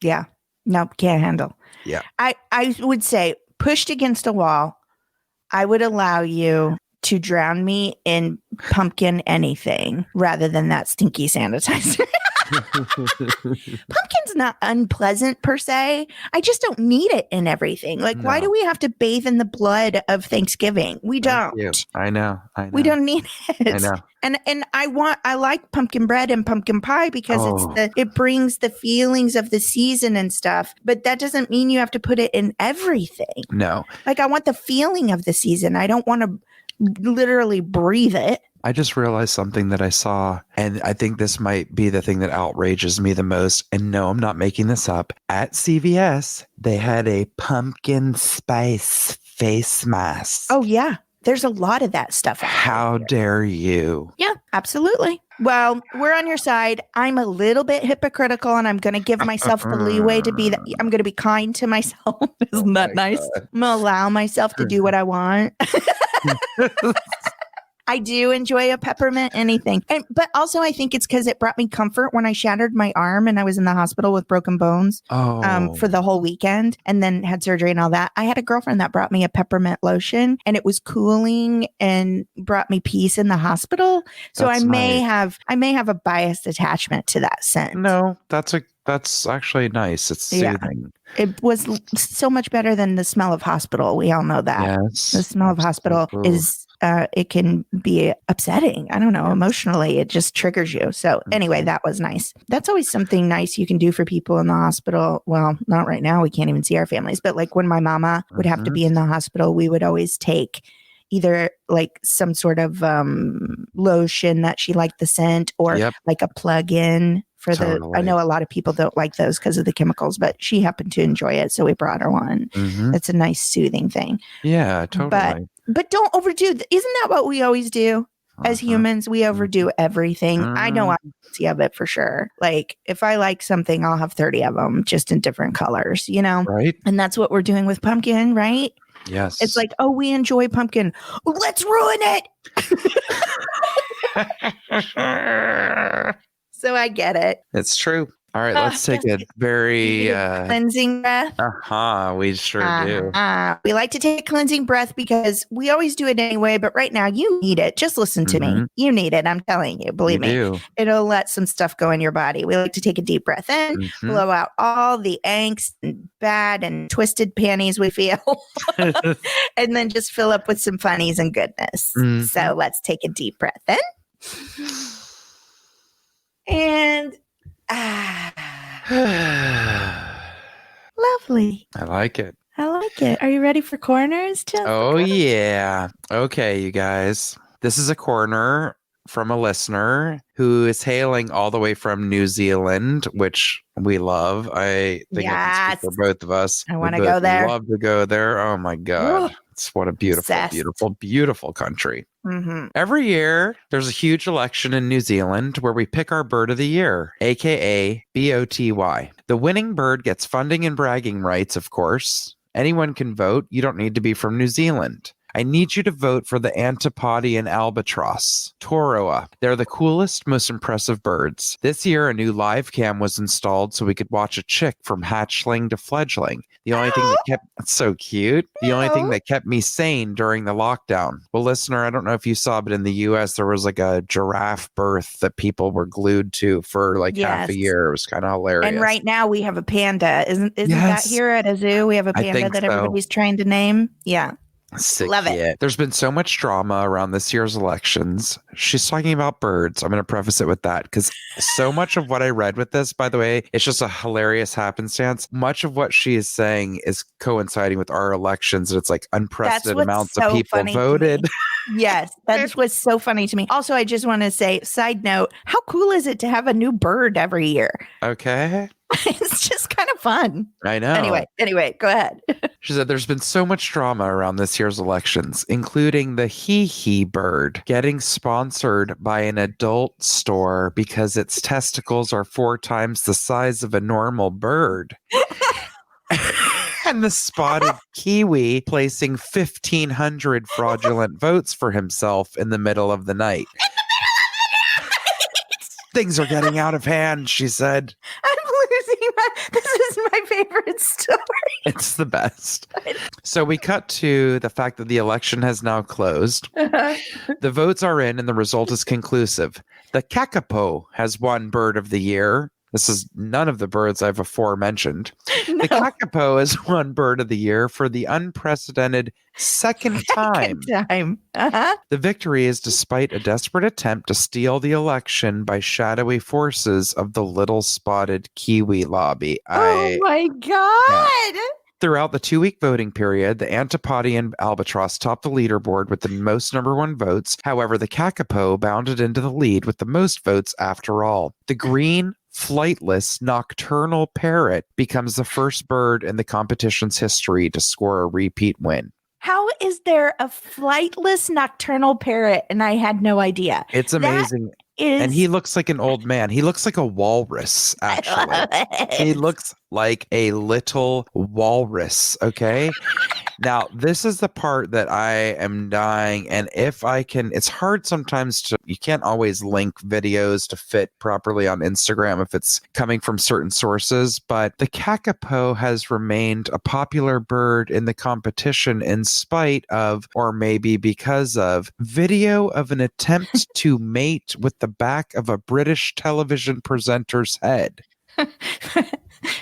Yeah. Nope. Can't handle. Yeah. I would say, pushed against a wall, I would allow you to drown me in pumpkin anything rather than that stinky sanitizer. Pumpkin's not unpleasant per se. I just don't need it in everything. Like, why No. do we have to bathe in the blood of Thanksgiving? We Thank you. don't. I know. We don't need it. I know. And I like pumpkin bread and pumpkin pie because it brings the feelings of the season and stuff. But that doesn't mean you have to put it in everything. No. Like, I want the feeling of the season. I don't want to literally breathe it. I just realized something that I saw, and I think this might be the thing that outrages me the most. And no, I'm not making this up. At CVS, they had a pumpkin spice face mask. Oh, yeah. There's a lot of that stuff. How dare you? Yeah, absolutely. Well, we're on your side. I'm a little bit hypocritical, and I'm going to give myself the leeway to be that. I'm going to be kind to myself. Isn't that nice? God. I'm going to allow myself to do what I want. I do enjoy a peppermint anything. But also I think it's because it brought me comfort when I shattered my arm and I was in the hospital with broken bones for the whole weekend and then had surgery and all that. I had a girlfriend that brought me a peppermint lotion and it was cooling and brought me peace in the hospital. So That's I may nice. have a biased attachment to that scent. No, that's actually nice. It's soothing. It was so much better than the smell of hospital. We all know that. Yes. The smell of hospital is it can be upsetting. I don't know, emotionally, it just triggers you. So anyway, that was nice. That's always something nice you can do for people in the hospital. Well, not right now. We can't even see our families. But like when my mama would have to be in the hospital, we would always take either like some sort of lotion that she liked the scent or like a plug-in for I know a lot of people don't like those because of the chemicals, but she happened to enjoy it. So we brought her one. It's a nice soothing thing. Yeah, totally. But don't overdo. Isn't that what we always do as humans? We overdo everything. I know I'm guilty of it for sure. Like if I like something, I'll have 30 of them just in different colors, you know? Right. And that's what we're doing with pumpkin, right? Yes. It's like, oh, we enjoy pumpkin. Let's ruin it. So I get it. It's true. All right, let's take a very cleansing breath. We sure do. We like to take a cleansing breath because we always do it anyway, but right now you need it. Just listen to me. You need it. I'm telling you. Believe me. It'll let some stuff go in your body. We like to take a deep breath in, blow out all the angst and bad and twisted panties we feel, and then just fill up with some funnies and goodness. So let's take a deep breath in. And lovely. I like it. I like it. Are you ready for corners, Jessica? Oh, yeah. Okay, you guys. This is a corner from a listener who is hailing all the way from New Zealand, which we love. I think I can speak for both of us. I want to go there. Love to go there. Oh, my God. It's what a beautiful, Obsessed. beautiful, beautiful country. Mm-hmm. Every year, there's a huge election in New Zealand where we pick our bird of the year, aka BOTY. The winning bird gets funding and bragging rights, of course. Anyone can vote. You don't need to be from New Zealand. I need you to vote for the Antipodean albatross, Toroa. They're the coolest, most impressive birds. This year, a new live cam was installed so we could watch a chick from hatchling to fledgling. The only thing that kept it's so cute. The only thing that kept me sane during the lockdown. Well, listener, I don't know if you saw, but in the US, there was like a giraffe birth that people were glued to for like half a Yes. year. It was kind of hilarious. And right now we have a panda. Isn't that Yes. here at a zoo? We have a I panda think that so. everybody's trying to name. Yeah. Sick Love it. kid. There's been so much drama around this year's elections. She's talking about birds. I'm going to preface it with that because so much of what I read with this, by the way, it's just a hilarious happenstance. Much of what she is saying is coinciding with our elections. And it's like unprecedented what's amounts so of people funny to me. voted. Yes, that was so funny to me. Also, I just want to say, side note, how cool is it to have a new bird every year? Okay. It's just kind of fun. I know. Anyway, go ahead. She said there's been so much drama around this year's elections, including the hee bird getting sponsored by an adult store because its testicles are 4 times the size of a normal bird. And the spotted kiwi placing 1,500 fraudulent votes for himself in the middle of the night. Things are getting out of hand, she said. I'm losing this is my favorite story. It's the best. So we cut to the fact that the election has now closed. The votes are in and the result is conclusive. The kakapo has won bird of the year. This is none of the birds I've aforementioned. The kakapo has won bird of the year for the unprecedented second time. Uh-huh. The victory is despite a desperate attempt to steal the election by shadowy forces of the little spotted kiwi lobby. Oh my God. Throughout the 2-week voting period, the Antipodean albatross topped the leaderboard with the most number 1 votes. However, the kakapo bounded into the lead with the most votes after all. The green, flightless, nocturnal parrot becomes the first bird in the competition's history to score a repeat win. How is there a flightless nocturnal parrot? And I had no idea. It's amazing. And he looks like an old man. He looks like a walrus, actually. He looks like a little walrus, okay? Now, this is the part that I am dying. And if I can, it's hard sometimes to, you can't always link videos to fit properly on Instagram if it's coming from certain sources. But the kakapo has remained a popular bird in the competition in spite of, or maybe because of, video of an attempt to mate with the back of a British television presenter's head.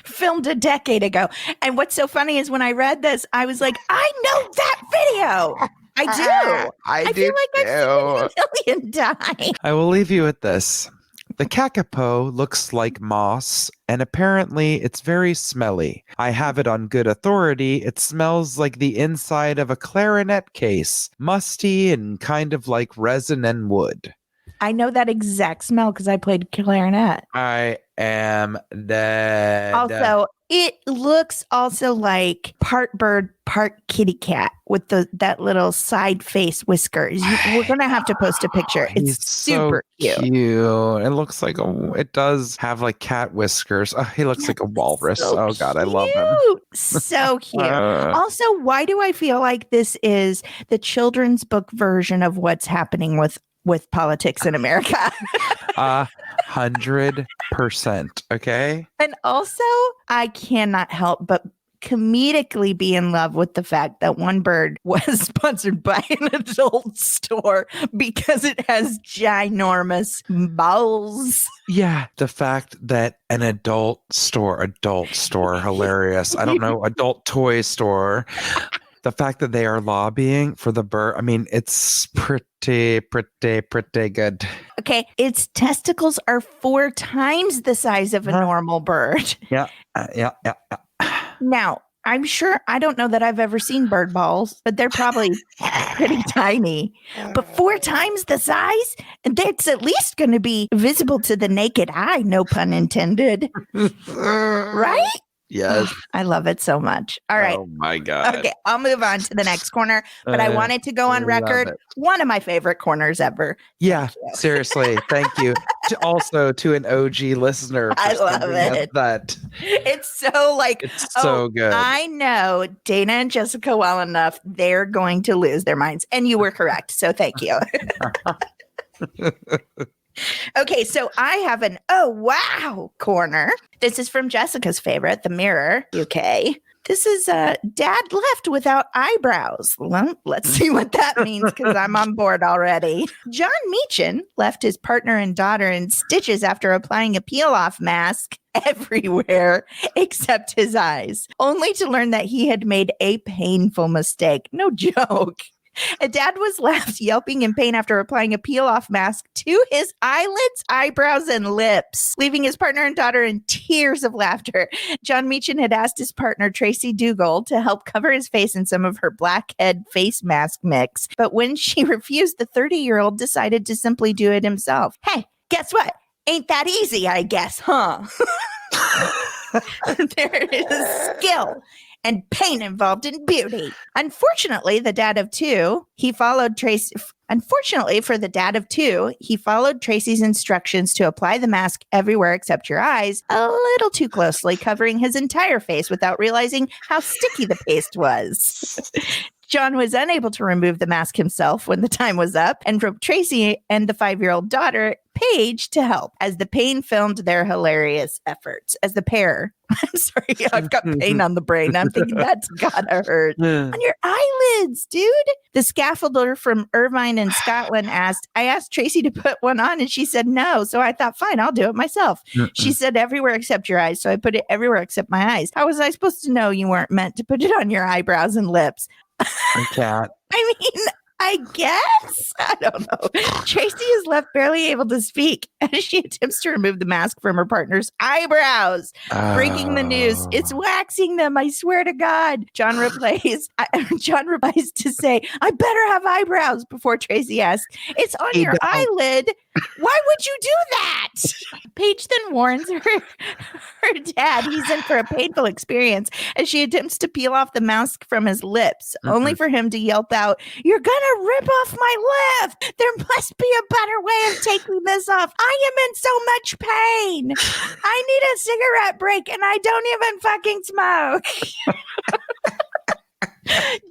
Filmed a decade ago. And what's so funny is when I read this, I was like, I know that video. I do. I feel like I've seen it a million times. I will leave you with this. The kakapo looks like moss, and apparently it's very smelly. I have it on good authority. It smells like the inside of a clarinet case, musty and kind of like resin and wood. I know that exact smell because I played clarinet. I am dead. Also, it looks also like part bird, part kitty cat with that little side face whiskers. We're going to have to post a picture. It's super so cute. It looks like it does have like cat whiskers. Oh, he looks like a walrus. So oh God, I love him. So cute. Also, why do I feel like this is the children's book version of what's happening with politics in America? 100%. Okay. And also, I cannot help but comedically be in love with the fact that one bird was sponsored by an adult store because it has ginormous balls. Yeah, the fact that an adult store, hilarious. I don't know, adult toy store. The fact that they are lobbying for the bird, I mean, it's pretty good. Okay, its testicles are 4 times the size of a normal bird. Yeah. Now, I'm sure, I don't know that I've ever seen bird balls, but they're probably pretty tiny. But 4 times the size? And that's at least going to be visible to the naked eye, no pun intended. Right? Yes. I love it so much. All right. Oh my God. Okay, I'll move on to the next corner, but I wanted to go on love record. it. One of my favorite corners ever. Yeah, Thank you. seriously. Thank you. Also to an OG listener. For I love sending us it. That It's so like, it's so good. I know Dana and Jessica well enough. They're going to lose their minds. And you were correct. So thank you. Okay, so I have an oh wow corner. This is from Jessica's favorite, The Mirror UK. This is Dad left without eyebrows. Well, let's see what that means because I'm on board already. John Meechan left his partner and daughter in stitches after applying a peel-off mask everywhere except his eyes, only to learn that he had made a painful mistake. No joke. A dad was left yelping in pain after applying a peel-off mask to his eyelids, eyebrows, and lips, leaving his partner and daughter in tears of laughter. John Meechan had asked his partner, Tracy Dougal, to help cover his face in some of her blackhead face mask mix. But when she refused, the 30-year-old decided to simply do it himself. Hey, guess what? Ain't that easy, I guess, huh? There is skill and pain involved in beauty. Unfortunately, the dad of two, he followed Tracy. Unfortunately for the dad of two, he followed Tracy's instructions to apply the mask everywhere except your eyes a little too closely, covering his entire face without realizing how sticky the paste was. John was unable to remove the mask himself when the time was up, and from Tracy and the 5-year-old daughter, Paige, to help as the pain filmed their hilarious efforts. As the pair, I'm sorry, I've got pain on the brain. I'm thinking that's gotta hurt. On your eyelids, dude. The scaffolder from Irvine in Scotland asked, I asked Tracy to put one on and she said no. So I thought, fine, I'll do it myself. She said everywhere except your eyes. So I put it everywhere except my eyes. How was I supposed to know you weren't meant to put it on your eyebrows and lips? I can't. I mean, I guess. I don't know. Tracy is left barely able to speak as she attempts to remove the mask from her partner's eyebrows. Breaking the news. It's waxing them. I swear to God. John replies to say, I better have eyebrows before Tracy asks, it's on your eyelid. Why would you do that? Paige then warns her dad he's in for a painful experience as she attempts to peel off the mask from his lips, only for him to yelp out, you're gonna rip off my lip. There must be a better way of taking this off. I am in so much pain. I need a cigarette break and I don't even fucking smoke.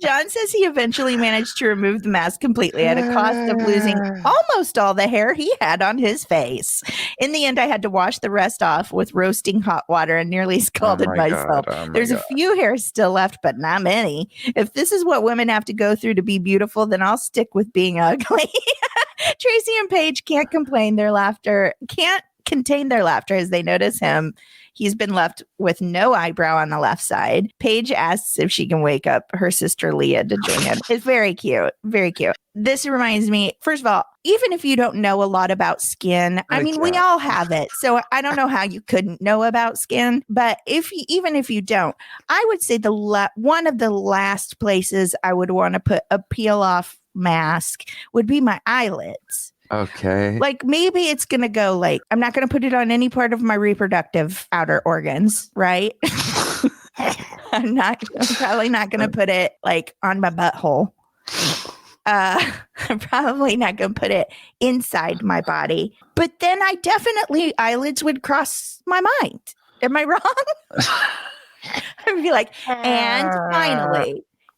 John says he eventually managed to remove the mask completely at a cost of losing almost all the hair he had on his face. In the end, I had to wash the rest off with roasting hot water and nearly scalded myself. There's a few hairs still left, but not many. If this is what women have to go through to be beautiful, then I'll stick with being ugly. Tracy and Paige can't contain their laughter as they notice him. He's been left with no eyebrow on the left side. Paige asks if she can wake up her sister Leah to join him. It's very cute. Very cute. This reminds me, first of all, even if you don't know a lot about skin, I mean, we all have it. So I don't know how you couldn't know about skin. But even if you don't, I would say one of the last places I would want to put a peel off mask would be my eyelids. Okay. Like maybe it's going to go like, I'm not going to put it on any part of my reproductive outer organs, right? I'm probably not going to put it like on my butthole. I'm probably not going to put it inside my body. But then eyelids would cross my mind. Am I wrong? I'd be like,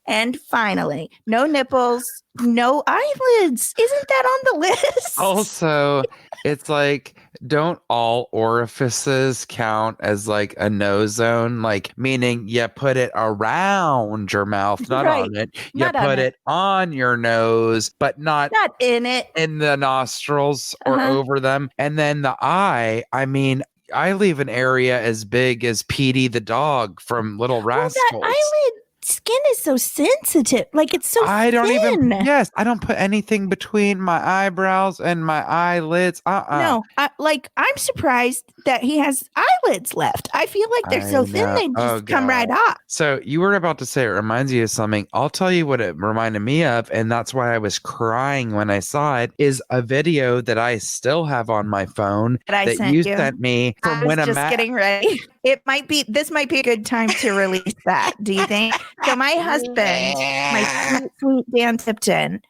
and finally, no nipples, no eyelids. Isn't that on the list? Also, it's like, don't all orifices count as like a no zone? Like, meaning you put it around your mouth, not on it. You put it on your nose, but not in it. In the nostrils or over them. And then the eye, I mean, I leave an area as big as Petey the dog from Little Rascals. Well, that eyelid skin is so sensitive. Like it's so I don't even. thin. Yes, I don't put anything between my eyebrows and my eyelids. No, I'm surprised that he has eyelids left. I feel like they're so thin they just come right off. So you were about to say it reminds you of something. I'll tell you what it reminded me of, and that's why I was crying when I saw it, is a video that I still have on my phone that you sent me from I was just getting ready. This might be a good time to release that. Do you think? So my husband, my sweet Dan Tipton,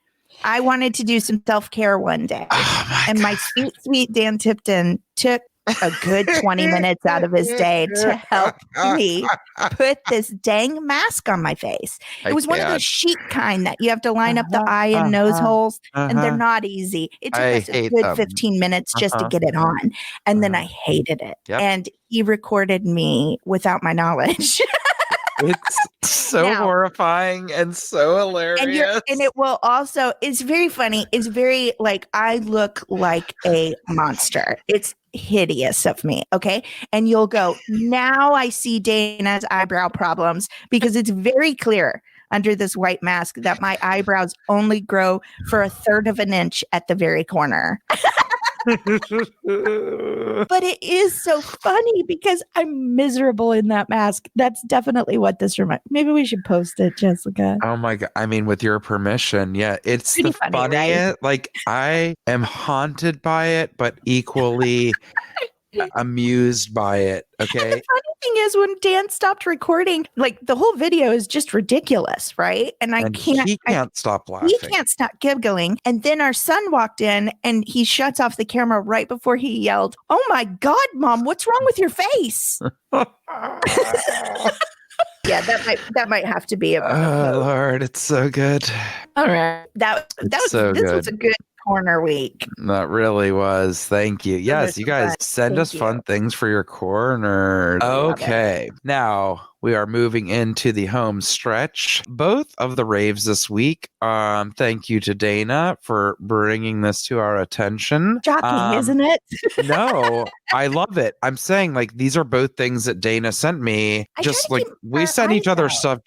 I wanted to do some self-care one day. And my sweet Dan Tipton took a good 20 minutes out of his day to help me put this dang mask on my face. It was one of those sheet kind that you have to line up the eye and nose holes, and they're not easy. It took us a good 15 minutes just to get it on. And then I hated it. Yep. And he recorded me without my knowledge. It's so horrifying and so hilarious. And it will also, it's very funny. It's very like, I look like a monster. It's hideous of me. Okay. And you'll go, now I see Dana's eyebrow problems, because it's very clear under this white mask that my eyebrows only grow for 1/3 of an inch at the very corner. But it is so funny because I'm miserable in that mask. That's definitely what this reminds. Maybe we should post it, Jessica. Oh my God. I mean, with your permission. Yeah. It's Pretty the funny, funniest. right? Like, I am haunted by it, but equally amused by it. Okay. And the funny thing is, when Dan stopped recording, like the whole video is just ridiculous, right? And he can't stop laughing. He can't stop giggling. And then our son walked in and he shuts off the camera right before he yelled, "Oh my God, Mom, what's wrong with your face?" Yeah, that might have to be a Oh Lord, it's so good. All right. This was a good corner week. That really was. Thank you. Yes, you guys send us fun things for your corners. Okay. Now we are moving into the home stretch. Both of the raves this week. Thank you to Dana for bringing this to our attention. Shocking, isn't it? No, I love it. I'm saying, like, these are both things that Dana sent me. Just like we send each other stuff,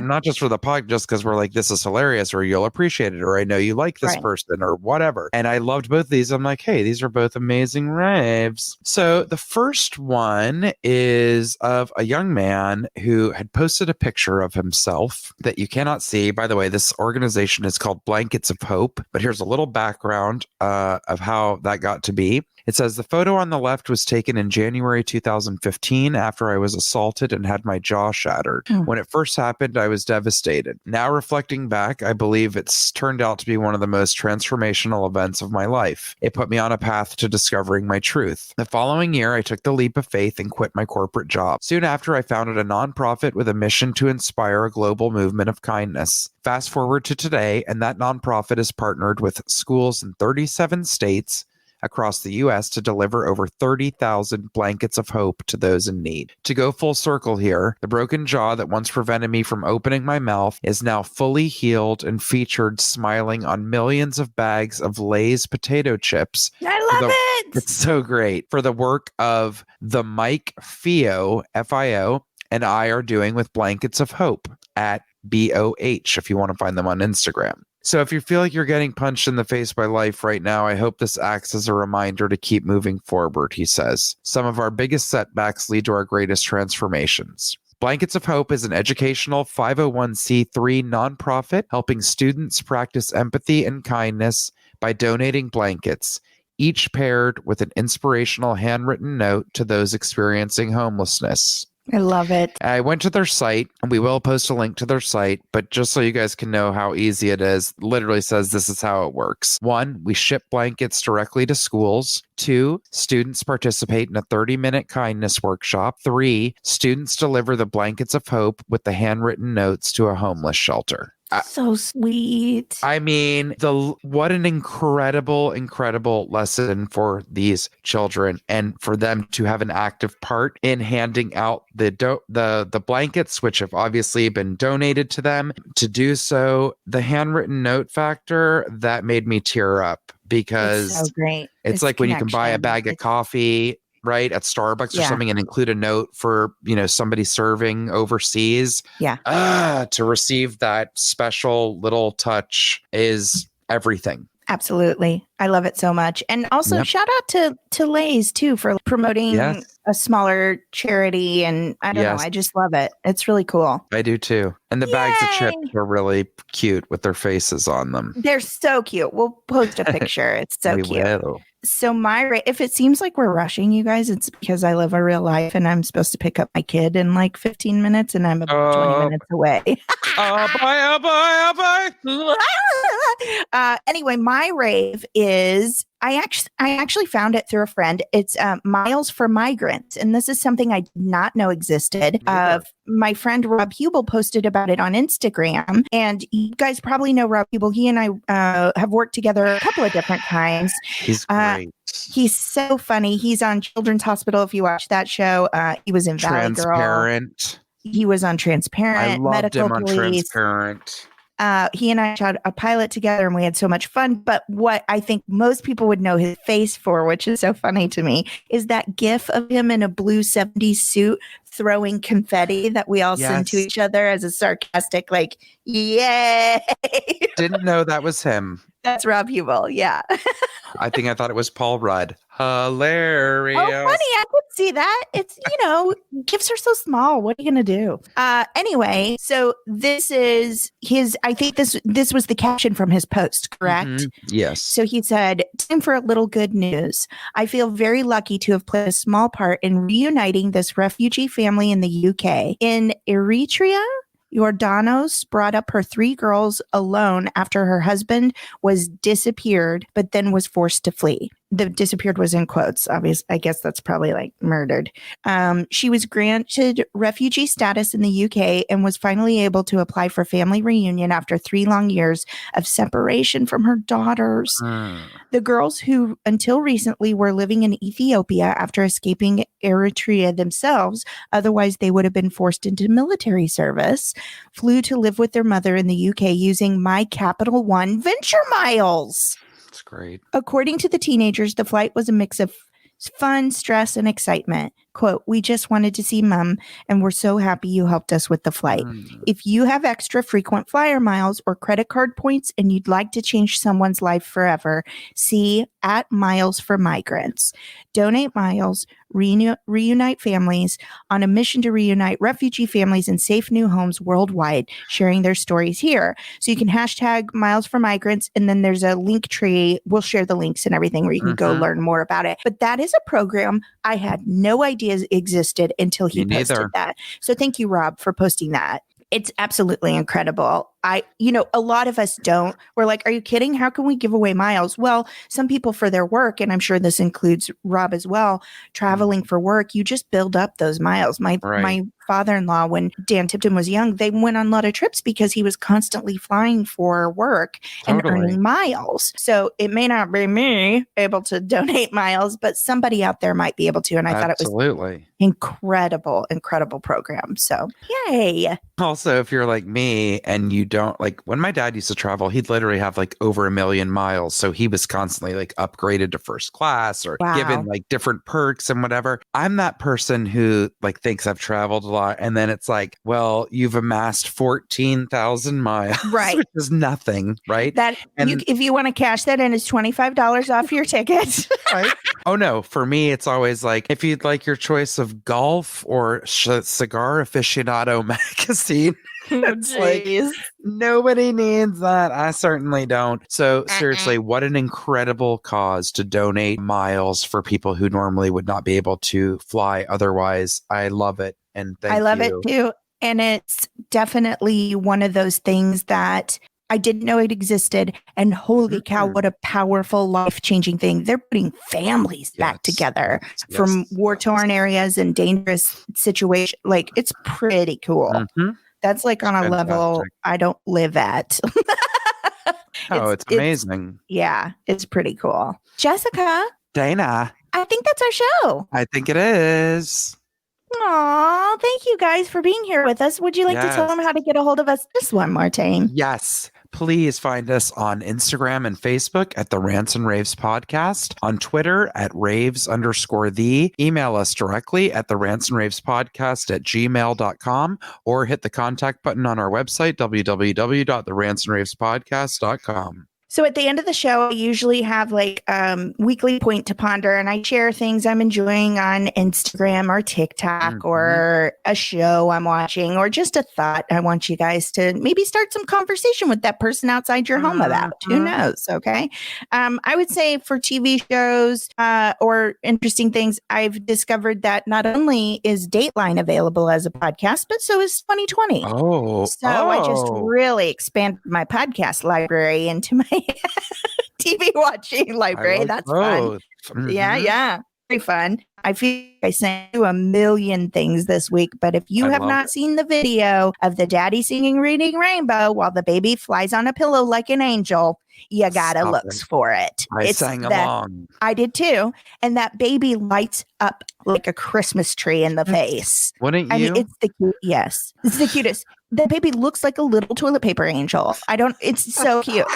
not just for the pod, just because we're like, this is hilarious, or you'll appreciate it, or I know you like this person, or whatever. And I loved both of these. I'm like, hey, these are both amazing raves. So the first one is of a young man who had posted a picture of himself that you cannot see. By the way, this organization is called Blankets of Hope, but here's a little background of how that got to be. It says the photo on the left was taken in January 2015 after I was assaulted and had my jaw shattered. When it first happened, I was devastated. Now reflecting back, I believe it's turned out to be one of the most transformational events of my life. It put me on a path to discovering my truth. The following year, I took the leap of faith and quit my corporate job. Soon after, I founded a nonprofit with a mission to inspire a global movement of kindness. Fast forward to today, and that nonprofit is partnered with schools in 37 states across the U.S. to deliver over 30,000 blankets of hope to those in need. To go full circle here, the broken jaw that once prevented me from opening my mouth is now fully healed and featured smiling on millions of bags of Lay's potato chips. I love it! It's so great. For the work of the Mike Fio, F-I-O, and I are doing with Blankets of Hope at BOH if you want to find them on Instagram. So if you feel like you're getting punched in the face by life right now, I hope this acts as a reminder to keep moving forward, he says. Some of our biggest setbacks lead to our greatest transformations. Blankets of Hope is an educational 501c3 nonprofit helping students practice empathy and kindness by donating blankets, each paired with an inspirational handwritten note to those experiencing homelessness. I love it. I went to their site, and we will post a link to their site, but just so you guys can know how easy it is, literally says this is how it works. 1, we ship blankets directly to schools. 2, students participate in a 30-minute kindness workshop. 3, students deliver the Blankets of Hope with the handwritten notes to a homeless shelter. So sweet. I mean, what an incredible lesson for these children, and for them to have an active part in handing out the blankets, which have obviously been donated to them. To do so, the handwritten note factor, that made me tear up, because it's so great. It's like when you can buy a bag of coffee right, at Starbucks or Yeah. something and include a note for, somebody serving overseas. Yeah. To receive that special little touch is everything. Absolutely. I love it so much. And also Yep. shout out to Lay's too for promoting Yes. a smaller charity. And I don't know. Yes. I just love it. It's really cool. I do too. And the bags of chips Yay! are really cute with their faces on them. They're so cute. We'll post a picture. It's so We cute. will. So if it seems like we're rushing you guys, it's because I live a real life and I'm supposed to pick up my kid in like 15 minutes and I'm about 20 minutes away. Oh boy. Anyway, my rave is I actually found it through a friend. It's Miles for Migrants, and this is something I did not know existed. My friend Rob Hubel posted about it on Instagram, and you guys probably know Rob Hubel. He and I have worked together a couple of different times. He's great. He's so funny. He's on Children's Hospital. If you watch that show, he was in Valley Girl. Transparent. He was on Transparent. I loved Medical him on Police. Transparent. He and I shot a pilot together and we had so much fun. But what I think most people would know his face for, which is so funny to me, is that gif of him in a blue 70s suit throwing confetti that we all send to Yes. each other as a sarcastic, like, yay. Didn't know that was him. That's Rob Hubel. Yeah. I thought it was Paul Rudd. Hilarious. Oh, funny. I could see that. It's, gifts are so small. What are you going to do? Anyway, so this is I think this was the caption from his post, correct? Mhm. Yes. So he said, time for a little good news. I feel very lucky to have played a small part in reuniting this refugee family in the UK. In Eritrea, Jordanos brought up her 3 girls alone after her husband was disappeared, but then was forced to flee. The disappeared was in quotes. Obviously, I guess that's probably like murdered. She was granted refugee status in the UK and was finally able to apply for family reunion after 3 long years of separation from her daughters. The girls, who until recently were living in Ethiopia after escaping Eritrea themselves, otherwise they would have been forced into military service, flew to live with their mother in the UK using My Capital One Venture Miles. That's great. According to the teenagers, the flight was a mix of fun, stress, and excitement. Quote, we just wanted to see Mom, and we're so happy you helped us with the flight. If you have extra frequent flyer miles or credit card points and you'd like to change someone's life forever, see at Miles for Migrants. Donate miles, reunite families on a mission to reunite refugee families in safe new homes worldwide, sharing their stories here. So you can hashtag Miles for Migrants, and then there's a link tree. We'll share the links and everything where you can go learn more about it. But that is a program I had no idea existed until he posted that. So thank you, Rob, for posting that. It's absolutely incredible. A lot of us don't. We're like, are you kidding? How can we give away miles? Well, some people for their work, and I'm sure this includes Rob as well, traveling for work, you just build up those miles. My father-in-law, when Dan Tipton was young, they went on a lot of trips because he was constantly flying for work and earning miles. So it may not be me able to donate miles, but somebody out there might be able to. And I thought it was incredible program. So yay. Also, if you're like me and you don't, like, when my dad used to travel, he'd literally have like over 1 million miles. So he was constantly like upgraded to first class or given like different perks and whatever. I'm that person who like thinks I've traveled a lot. And then it's like, well, you've amassed 14,000 miles, right? Which is nothing, right? If you want to cash that in, it's $25 off your ticket. Right? Oh no, for me, it's always like, if you'd like your choice of golf or cigar aficionado magazine. It's like, nobody needs that. I certainly don't. So seriously, what an incredible cause to donate miles for people who normally would not be able to fly otherwise. I love it. And thank you. I love it too. And it's definitely one of those things that I didn't know it existed. And holy cow, what a powerful, life-changing thing. They're putting families back together from war-torn areas and dangerous situations. Like, it's pretty cool. That's like on a level I don't live at. It's amazing. It's pretty cool. Jessica. Dana. I think that's our show. I think it is. Aw, thank you guys for being here with us. Would you like to tell them how to get a hold of us just one more time? Yes. Please find us on Instagram and Facebook at the Rants and Raves Podcast, on Twitter at raves_the. Email us directly at the Rants and Raves Podcast at gmail.com, or hit the contact button on our website, www.therantsandravespodcast.com. So at the end of the show, I usually have like weekly point to ponder, and I share things I'm enjoying on Instagram or TikTok or a show I'm watching or just a thought I want you guys to maybe start some conversation with that person outside your home about. Who knows? Okay. I would say for TV shows or interesting things, I've discovered that not only is Dateline available as a podcast, but so is 2020. I just really expanded my podcast library into my TV watching library. That's fun. Yeah. Very fun. I feel like I sent you a million things this week, but if you have not seen the video of the daddy singing Reading Rainbow while the baby flies on a pillow like an angel, you gotta look for it. I sang along. I did too. And that baby lights up like a Christmas tree in the face. Wouldn't you? I mean, it's the yes. It's the cutest. The baby looks like a little toilet paper angel. It's so cute.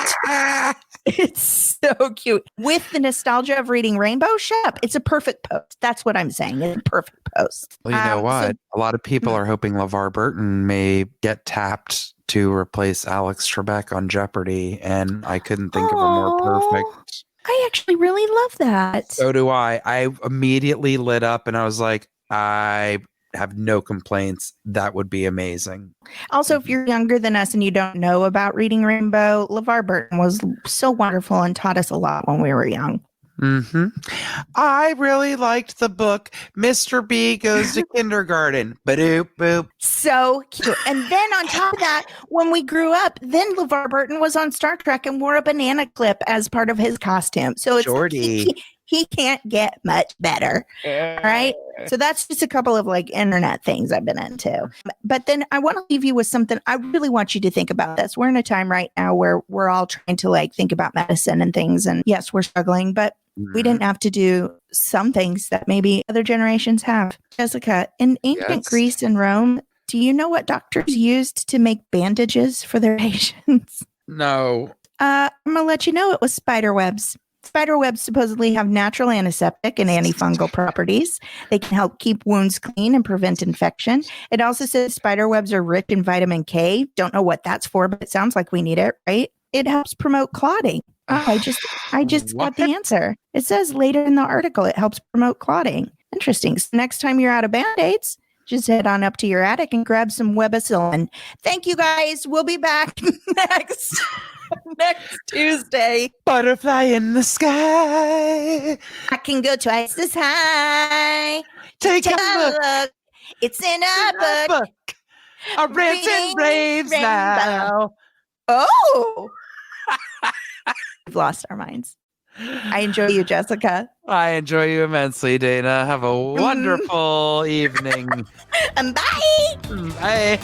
It's so cute. With the nostalgia of Reading Rainbow, shut up. It's a perfect post. That's what I'm saying. It's a perfect post. Well, you know what? A lot of people are hoping LeVar Burton may get tapped to replace Alex Trebek on Jeopardy, and I couldn't think of a more perfect. I actually really love that. So do I. I immediately lit up and I was like, I have no complaints. That would be amazing. Also, if you're younger than us and you don't know about Reading Rainbow, LeVar Burton was so wonderful and taught us a lot when we were young. I really liked the book Mr. B Goes to Kindergarten. Ba-doop boop. So cute. And then on top of that, when we grew up, then LeVar Burton was on Star Trek and wore a banana clip as part of his costume. So it's he can't get much better. All right. So that's just a couple of like internet things I've been into. But then I want to leave you with something. I really want you to think about this. We're in a time right now where we're all trying to like think about medicine and things. And yes, we're struggling, but we didn't have to do some things that maybe other generations have. Jessica, in ancient Greece and Rome, do you know what doctors used to make bandages for their patients? No. I'm going to let you know it was spider webs. Spider webs supposedly have natural antiseptic and antifungal properties. They can help keep wounds clean and prevent infection. It also says spider webs are rich in vitamin K. Don't know what that's for, but it sounds like we need it, right? It helps promote clotting. Oh, I just got the answer. It says later in the article, it helps promote clotting. Interesting. So next time you're out of Band-Aids, just head on up to your attic and grab some Webicillin. Thank you guys. We'll be back next Tuesday. Butterfly in the sky. I can go twice as high. Take a look. It's in a book. A rants and raves now. Oh. We've lost our minds. I enjoy you, Jessica. I enjoy you immensely, Dana. Have a wonderful evening. And bye. Bye.